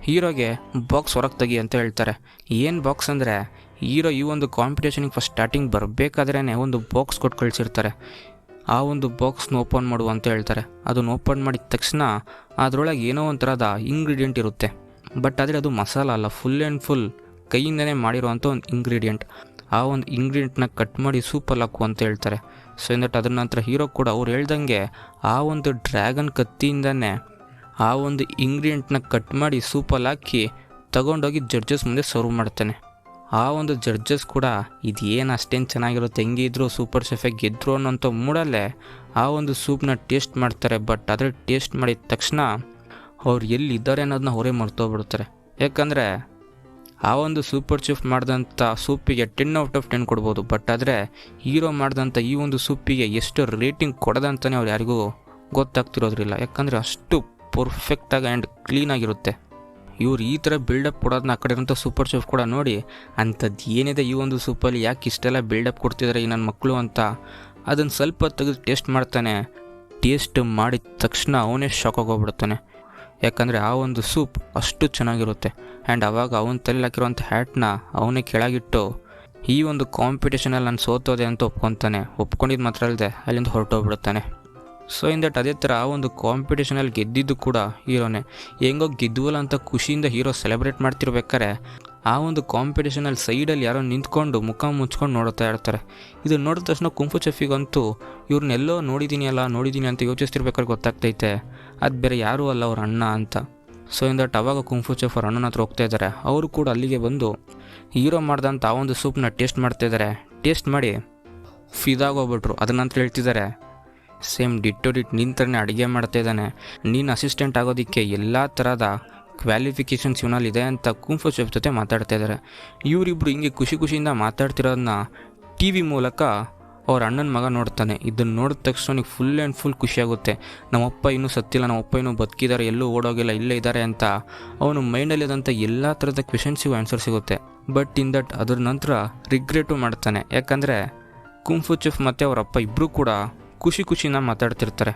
ಹೀರೋಗೆ ಬಾಕ್ಸ್ ಹೊರಗೆ ತೆಗಿ ಅಂತ ಹೇಳ್ತಾರೆ. ಏನು ಬಾಕ್ಸ್ ಅಂದರೆ ಹೀರೋ ಈ ಒಂದು ಕಾಂಪಿಟೇಷನಿಗೆ ಫಸ್ಟ್ ಸ್ಟಾರ್ಟಿಂಗ್ ಬರಬೇಕಾದ್ರೇ ಒಂದು ಬಾಕ್ಸ್ ಕೊಟ್ಟು ಕಳಿಸಿರ್ತಾರೆ. ಆ ಒಂದು ಬಾಕ್ಸ್ನ ಓಪನ್ ಮಾಡು ಅಂತ ಹೇಳ್ತಾರೆ. ಅದನ್ನು ಓಪನ್ ಮಾಡಿದ ತಕ್ಷಣ ಅದರೊಳಗೆ ಏನೋ ಒಂಥರದ ಇಂಗ್ರೀಡಿಯೆಂಟ್ ಇರುತ್ತೆ. ಬಟ್ ಆದರೆ ಅದು ಮಸಾಲ ಅಲ್ಲ, ಫುಲ್ ಆ್ಯಂಡ್ ಫುಲ್ ಕೈಯಿಂದನೇ ಮಾಡಿರುವಂಥ ಒಂದು ಇಂಗ್ರೀಡಿಯೆಂಟ್. ಆ ಒಂದು ಇಂಗ್ರೀಡಿಯೆಂಟ್ನ ಕಟ್ ಮಾಡಿ ಸೂಪಲ್ಲಿ ಹಾಕು ಅಂತ ಹೇಳ್ತಾರೆ. ಸೊ ಅದ್ರ ನಂತರ ಹೀರೋ ಕೂಡ ಅವ್ರು ಹೇಳ್ದಂಗೆ ಆ ಒಂದು ಡ್ರ್ಯಾಗನ್ ಕತ್ತಿಯಿಂದನೇ ಆ ಒಂದು ಇಂಗ್ರೀಡಿಯೆಂಟ್ನ ಕಟ್ ಮಾಡಿ ಸೂಪಲ್ಲಿ ಹಾಕಿ ತಗೊಂಡೋಗಿ ಜಡ್ಜಸ್ ಮುಂದೆ ಸರ್ವ್ ಮಾಡ್ತಾನೆ. ಆ ಒಂದು ಜಡ್ಜಸ್ ಕೂಡ ಇದೇನು ಅಷ್ಟೇನು ಚೆನ್ನಾಗಿರುತ್ತೆ, ಹೆಂಗೆ ಇದ್ದರೂ ಸೂಪರ್ ಶೆಫಾಗಿ ಗೆದ್ದರು ಅನ್ನೋಂಥ ಮೂಡಲ್ಲೇ ಆ ಒಂದು ಸೂಪ್ನ ಟೇಸ್ಟ್ ಮಾಡ್ತಾರೆ. ಬಟ್ ಆದರೆ ಟೇಸ್ಟ್ ಮಾಡಿದ ತಕ್ಷಣ ಅವ್ರು ಎಲ್ಲಿದ್ದಾರೆ ಅನ್ನೋದನ್ನ ಅವರೇ ಮರ್ತೋಗ್ಬಿಡ್ತಾರೆ. ಯಾಕಂದರೆ ಆ ಒಂದು ಸೂಪರ್ ಚೆಫ್ ಮಾಡಿದಂಥ ಸೂಪಿಗೆ 10/10 ಕೊಡ್ಬೋದು. ಬಟ್ ಆದರೆ ಹೀರೋ ಮಾಡಿದಂಥ ಈ ಒಂದು ಸೂಪಿಗೆ ಎಷ್ಟು ರೇಟಿಂಗ್ ಕೊಡೋದಂತಲೇ ಅವ್ರು ಯಾರಿಗೂ ಗೊತ್ತಾಗ್ತಿರೋದ್ರಿಲ್ಲ. ಯಾಕಂದರೆ ಅಷ್ಟು ಪರ್ಫೆಕ್ಟಾಗಿ ಆ್ಯಂಡ್ ಕ್ಲೀನಾಗಿರುತ್ತೆ. ಇವ್ರು ಈ ಥರ ಬಿಲ್ಡಪ್ ಕೊಡೋದನ್ನ ಆ ಕಡೆ ಇರೋಂಥ ಸೂಪರ್ ಚೆಫ್ ಕೂಡ ನೋಡಿ ಅಂಥದ್ದು ಏನಿದೆ ಈ ಒಂದು ಸೂಪಲ್ಲಿ, ಯಾಕೆ ಇಷ್ಟೆಲ್ಲ ಬಿಲ್ಡಪ್ ಕೊಡ್ತಿದ್ದಾರೆ ಈ ನನ್ನ ಮಕ್ಕಳು ಅಂತ ಅದನ್ನು ಸ್ವಲ್ಪ ತೆಗೆದು ಟೇಸ್ಟ್ ಮಾಡ್ತಾನೆ. ಟೇಸ್ಟ್ ಮಾಡಿದ ತಕ್ಷಣ ಅವನೇ ಶಾಕ್ ಆಗೋಗ್ಬಿಡ್ತಾನೆ. ಯಾಕಂದರೆ ಆ ಒಂದು ಸೂಪ್ ಅಷ್ಟು ಚೆನ್ನಾಗಿರುತ್ತೆ. ಆ್ಯಂಡ್ ಆವಾಗ ಅವನ ತಲೆಯಲ್ಲಿ ಹಾಕಿರೋಂಥ ಹ್ಯಾಟ್ನ ಅವನೇ ಕೆಳಗಿಟ್ಟು ಈ ಒಂದು ಕಾಂಪಿಟೇಷನಲ್ಲಿ ನಾನು ಸೋತೋದೆ ಅಂತ ಒಪ್ಕೊಂಡಿದ್ದು ಮಾತ್ರ ಅಲ್ಲದೆ ಅಲ್ಲಿಂದ ಹೊರಟೋಗ್ಬಿಡುತ್ತಾನೆ. ಸೊ ಅದೇ ಥರ ಆ ಒಂದು ಕಾಂಪಿಟೇಷನಲ್ಲಿ ಗೆದ್ದಿದ್ದು ಕೂಡ ಹೀರೋನೇ. ಹೆಂಗೋ ಗೆದ್ದುವಲ್ಲ ಅಂತ ಖುಷಿಯಿಂದ ಹೀರೋ ಸೆಲೆಬ್ರೇಟ್ ಮಾಡ್ತಿರ್ಬೇಕಾರೆ ಆ ಒಂದು ಕಾಂಪಿಟೇಷನಲ್ಲಿ ಸೈಡಲ್ಲಿ ಯಾರೋ ನಿಂತ್ಕೊಂಡು ಮುಖ ಮುಚ್ಕೊಂಡು ನೋಡ್ತಾ ಇರ್ತಾರೆ. ಇದನ್ನು ನೋಡಿದ ತಕ್ಷಣ ಕುಂಫು ಚೆಫಿಗಂತೂ ಇವ್ರನ್ನೆಲ್ಲೋ ನೋಡಿದ್ದೀನಿ ಅಂತ ಯೋಚಿಸ್ತಿರ್ಬೇಕಾದ್ರೆ ಗೊತ್ತಾಗ್ತೈತೆ ಅದು ಬೇರೆ ಯಾರೂ ಅಲ್ಲ ಅವ್ರ ಅಣ್ಣ ಅಂತ. ಸೊ ಅವಾಗ ಕುಂಫು ಚೆಫ್ ಅವ್ರ ಅಣ್ಣನ ಹತ್ರ ಹೋಗ್ತಾ ಇದ್ದಾರೆ. ಅವರು ಕೂಡ ಅಲ್ಲಿಗೆ ಬಂದು ಹೀರೋ ಮಾಡ್ದಂಥ ಆ ಒಂದು ಸೂಪ್ನ ಟೇಸ್ಟ್ ಮಾಡ್ತಾಯಿದ್ದಾರೆ. ಟೇಸ್ಟ್ ಮಾಡಿ ಫಿದಾಗೋಗ್ಬಿಟ್ರು. ಅದನ್ನಂತ ಹೇಳ್ತಿದ್ದಾರೆ ಸೇಮ್ ಡಿಟ್ ನಿನ್ನ ಥರನೇ ಅಡುಗೆ ಮಾಡ್ತಾಯಿದ್ದಾನೆ, ನೀನು ಅಸಿಸ್ಟೆಂಟ್ ಆಗೋದಕ್ಕೆ ಎಲ್ಲ ಥರದ ಕ್ವಾಲಿಫಿಕೇಷನ್ಸ್ ಇವನಲ್ಲಿದೆ ಅಂತ ಕುಂಫು ಚೆಫ್ ಜೊತೆ ಮಾತಾಡ್ತಾ ಇದ್ದಾರೆ. ಇವರಿಬ್ಬರು ಹಿಂಗೆ ಖುಷಿಯಿಂದ ಮಾತಾಡ್ತಿರೋದನ್ನ ಟಿ ವಿ ಮೂಲಕ ಅವ್ರ ಅಣ್ಣನ ಮಗ ನೋಡ್ತಾನೆ. ಇದನ್ನು ನೋಡಿದ ತಕ್ಷಣ ಅವನಿಗೆ ಫುಲ್ ಆ್ಯಂಡ್ ಫುಲ್ ಖುಷಿಯಾಗುತ್ತೆ. ನಮ್ಮಪ್ಪ ಇನ್ನೂ ಸತ್ತಿಲ್ಲ, ನಮ್ಮಪ್ಪ ಇನ್ನೂ ಬದುಕಿದ್ದಾರೆ, ಎಲ್ಲೂ ಓಡೋಗಿಲ್ಲ, ಇಲ್ಲೇ ಇದ್ದಾರೆ ಅಂತ ಅವನು ಮೈಂಡಲ್ಲಿದ್ದಂಥ ಎಲ್ಲ ಥರದ ಕ್ವೆಶನ್ಸಿಗೂ ಆನ್ಸರ್ ಸಿಗುತ್ತೆ. ಬಟ್ ಅದ್ರ ನಂತರ ರಿಗ್ರೆಟು ಮಾಡ್ತಾನೆ. ಯಾಕಂದರೆ ಕುಂಫು ಚೆಫ್ ಮತ್ತು ಅವರಪ್ಪ ಇಬ್ಬರೂ ಕೂಡ ಖುಷಿಯಿಂದ ಮಾತಾಡ್ತಿರ್ತಾರೆ.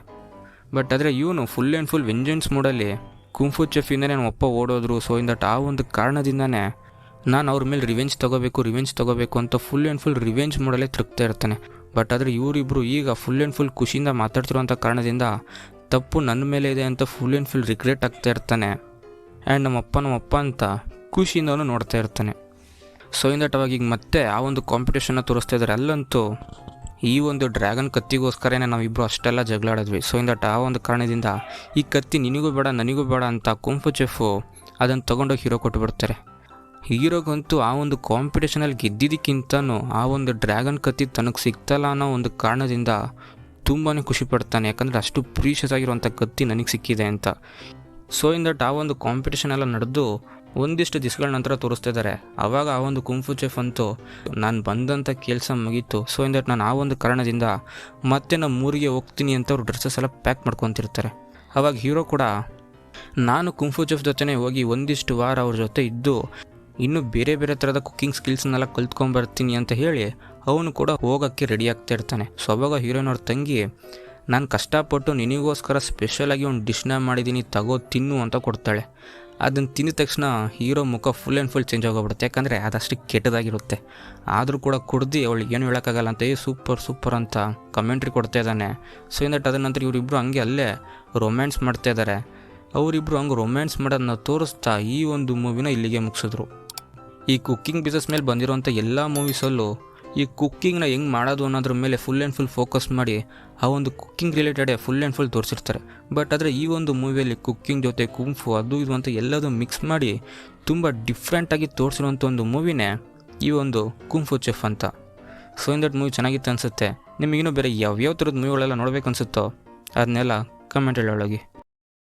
ಬಟ್ ಆದರೆ ಇವನು ಫುಲ್ ಆ್ಯಂಡ್ ಫುಲ್ ವೆಂಜೆನ್ಸ್ ಮೂಡಲ್ಲಿ ಕುಂಫು ಚೆಫಿಂದನೇ ನಮ್ಮ ಅಪ್ಪ ಓಡೋದ್ರು. ಸೊ ಆ ಒಂದು ಕಾರಣದಿಂದನೇ ನಾನು ಅವ್ರ ಮೇಲೆ ರಿವೆಂಜ್ ತೊಗೋಬೇಕು ಅಂತ ಫುಲ್ ಆ್ಯಂಡ್ ಫುಲ್ ರಿವೆಂಜ್ ಮೂಡಲ್ಲೇ ತಿರುಗ್ತಾ ಇರ್ತಾನೆ. ಬಟ್ ಆದರೆ ಇವರಿಬ್ಬರು ಈಗ ಫುಲ್ ಆ್ಯಂಡ್ ಫುಲ್ ಖುಷಿಯಿಂದ ಮಾತಾಡ್ತಿರೋಂಥ ಕಾರಣದಿಂದ ತಪ್ಪು ನನ್ನ ಮೇಲೆ ಇದೆ ಅಂತ ಫುಲ್ ಆ್ಯಂಡ್ ಫುಲ್ ರಿಗ್ರೆಟ್ ಆಗ್ತಾ ಇರ್ತಾನೆ. ಆ್ಯಂಡ್ ನಮ್ಮಪ್ಪ ಅಂತ ಖುಷಿಯಿಂದವನು ನೋಡ್ತಾ ಇರ್ತಾನೆ. ಸೊ ಇನ್ ದಟ್ ಅವಾಗ ಈಗ ಮತ್ತೆ ಆ ಒಂದು ಕಾಂಪಿಟೇಷನ್ನ ತೋರಿಸ್ತಾ ಇದ್ದಾರೆ. ಅಲ್ಲಂತೂ ಈ ಒಂದು ಡ್ರ್ಯಾಗನ್ ಕತ್ತಿಗೋಸ್ಕರನೇ ನಾವಿಬ್ಬರು ಅಷ್ಟೆಲ್ಲ ಜಗಳಾಡಿದ್ವಿ. ಸೊ ಇನ್ ದಟ್ ಆ ಒಂದು ಕಾರಣದಿಂದ ಈ ಕತ್ತಿ ನಿನಗೂ ಬೇಡ ನನಗೂ ಬೇಡ ಅಂತ ಕುಂಫು ಚೆಫು ಅದನ್ನು ತೊಗೊಂಡೋಗಿ ಹೀರೋ ಕೊಟ್ಟುಬಿಡ್ತಾರೆ. ಹೀರೋಗಂತೂ ಆ ಒಂದು ಕಾಂಪಿಟೇಷನಲ್ಲಿ ಗೆದ್ದಿದ್ದಕ್ಕಿಂತನೂ ಆ ಒಂದು ಡ್ರ್ಯಾಗನ್ ಕತ್ತಿ ತನಗೆ ಸಿಗ್ತಲ್ಲ ಅನ್ನೋ ಒಂದು ಕಾರಣದಿಂದ ತುಂಬಾ ಖುಷಿ ಪಡ್ತಾನೆ. ಯಾಕಂದರೆ ಅಷ್ಟು ಪ್ರೀಷಿಯಸ್ ಆಗಿರುವಂಥ ಕತ್ತಿ ನನಗೆ ಸಿಕ್ಕಿದೆ ಅಂತ. ಸೊ ಇನ್ ದಟ್ ಆ ಒಂದು ಕಾಂಪಿಟೇಷನ್ ಎಲ್ಲ ನಡೆದು ಒಂದಿಷ್ಟು ದಿವಸಗಳ ನಂತರ ತೋರಿಸ್ತಾ ಇದ್ದಾರೆ. ಆವಾಗ ಆ ಒಂದು ಕುಂಫು ಚೆಫ್ ಅಂತೂ ನಾನು ಬಂದಂಥ ಕೆಲಸ ಮುಗೀತು. ಸೊ ಇನ್ ದಟ್ ನಾನು ಆ ಒಂದು ಕಾರಣದಿಂದ ಮತ್ತೆ ನಮ್ಮ ಊರಿಗೆ ಹೋಗ್ತೀನಿ ಅಂತ ಅವ್ರು ಡ್ರೆಸ್ಸಸ್ ಎಲ್ಲ ಪ್ಯಾಕ್ ಮಾಡ್ಕೊತಿರ್ತಾರೆ. ಆವಾಗ ಹೀರೋ ಕೂಡ ನಾನು ಕುಂಫು ಚೆಫ್ ಜೊತೆನೇ ಹೋಗಿ ಒಂದಿಷ್ಟು ವಾರ ಅವ್ರ ಜೊತೆ ಇದ್ದು ಇನ್ನೂ ಬೇರೆ ಬೇರೆ ಥರದ ಕುಕ್ಕಿಂಗ್ ಸ್ಕಿಲ್ಸ್ನೆಲ್ಲ ಕಲ್ತ್ಕೊಂಬರ್ತೀನಿ ಅಂತ ಹೇಳಿ ಅವನು ಕೂಡ ಹೋಗೋಕ್ಕೆ ರೆಡಿ ಆಗ್ತಾ ಇರ್ತಾನೆ. ಸೊ ಅವಾಗ ಹೀರೋಯಿನ್ ಅವ್ರ ತಂಗಿ ನಾನು ಕಷ್ಟಪಟ್ಟು ನಿನಗೋಸ್ಕರ ಸ್ಪೆಷಲಾಗಿ ಒಂದು ಡಿಶ್ನ ಮಾಡಿದ್ದೀನಿ ತಗೋ ತಿನ್ನು ಅಂತ ಕೊಡ್ತಾಳೆ. ಅದನ್ನು ತಿಂದ ತಕ್ಷಣ ಹೀರೋ ಮುಖ ಫುಲ್ ಆ್ಯಂಡ್ ಫುಲ್ ಚೇಂಜ್ ಆಗೋಗ್ಬಿಡುತ್ತೆ. ಯಾಕಂದರೆ ಅದಷ್ಟು ಕೆಟ್ಟದಾಗಿರುತ್ತೆ. ಆದರೂ ಕೂಡ ಕುಡ್ದು ಅವಳಿಗೆ ಏನು ಹೇಳೋಕ್ಕಾಗಲ್ಲ ಅಂತ ಸೂಪರ್ ಅಂತ ಕಮೆಂಟ್ರಿ ಕೊಡ್ತಾ ಇದ್ದಾನೆ. ಸೊ ಇನ್ ದಟ್ ಅದರ ನಂತರ ಇವರಿಬ್ಬರು ಹಂಗೆ ಅಲ್ಲೇ ರೊಮ್ಯಾನ್ಸ್ ಮಾಡ್ತಾ ಇದ್ದಾರೆ. ಅವರಿಬ್ಬರು ಹಂಗೆ ರೊಮ್ಯಾನ್ಸ್ ಮಾಡೋದನ್ನ ತೋರಿಸ್ತಾ ಈ ಒಂದು ಮೂವಿನ ಇಲ್ಲಿಗೆ ಮುಗಿಸಿದ್ರು. ಈ ಕುಕ್ಕಿಂಗ್ ಬಿಸ್ನೆಸ್ ಮೇಲೆ ಬಂದಿರೋಂಥ ಎಲ್ಲ ಮೂವೀಸಲ್ಲೂ ಈ ಕುಕ್ಕಿಂಗ್ನ ಹೆಂಗೆ ಮಾಡೋದು ಅನ್ನೋದ್ರ ಮೇಲೆ ಫುಲ್ ಆ್ಯಂಡ್ ಫುಲ್ ಫೋಕಸ್ ಮಾಡಿ ಆ ಒಂದು ಕುಕ್ಕಿಂಗ್ ರಿಲೇಟೆಡೇ ಫುಲ್ ಆ್ಯಂಡ್ ಫುಲ್ ತೋರಿಸಿರ್ತಾರೆ. ಬಟ್ ಆದರೆ ಈ ಒಂದು ಮೂವಿಯಲ್ಲಿ ಕುಕ್ಕಿಂಗ್ ಜೊತೆ ಕುಂಫು ಅದು ಇದು ಅಂತ ಎಲ್ಲದೂ ಮಿಕ್ಸ್ ಮಾಡಿ ತುಂಬ ಡಿಫ್ರೆಂಟಾಗಿ ತೋರಿಸಿರುವಂಥ ಒಂದು ಮೂವಿನೇ ಈ ಒಂದು ಕುಂಫು ಚೆಫ್ ಅಂತ. ಸೊ ಇನ್ ದಟ್ ಮೂವಿ ಚೆನ್ನಾಗಿತ್ತು ಅನಿಸುತ್ತೆ. ನಿಮಗಿನ್ನೂ ಬೇರೆ ಯಾವ್ಯಾವ ಥರದ ಮೂವಿಗಳೆಲ್ಲ ನೋಡಬೇಕು ಅನಿಸುತ್ತೋ ಅದನ್ನೆಲ್ಲ ಕಮೆಂಟಲ್ಲಿ ಒಳಗೆ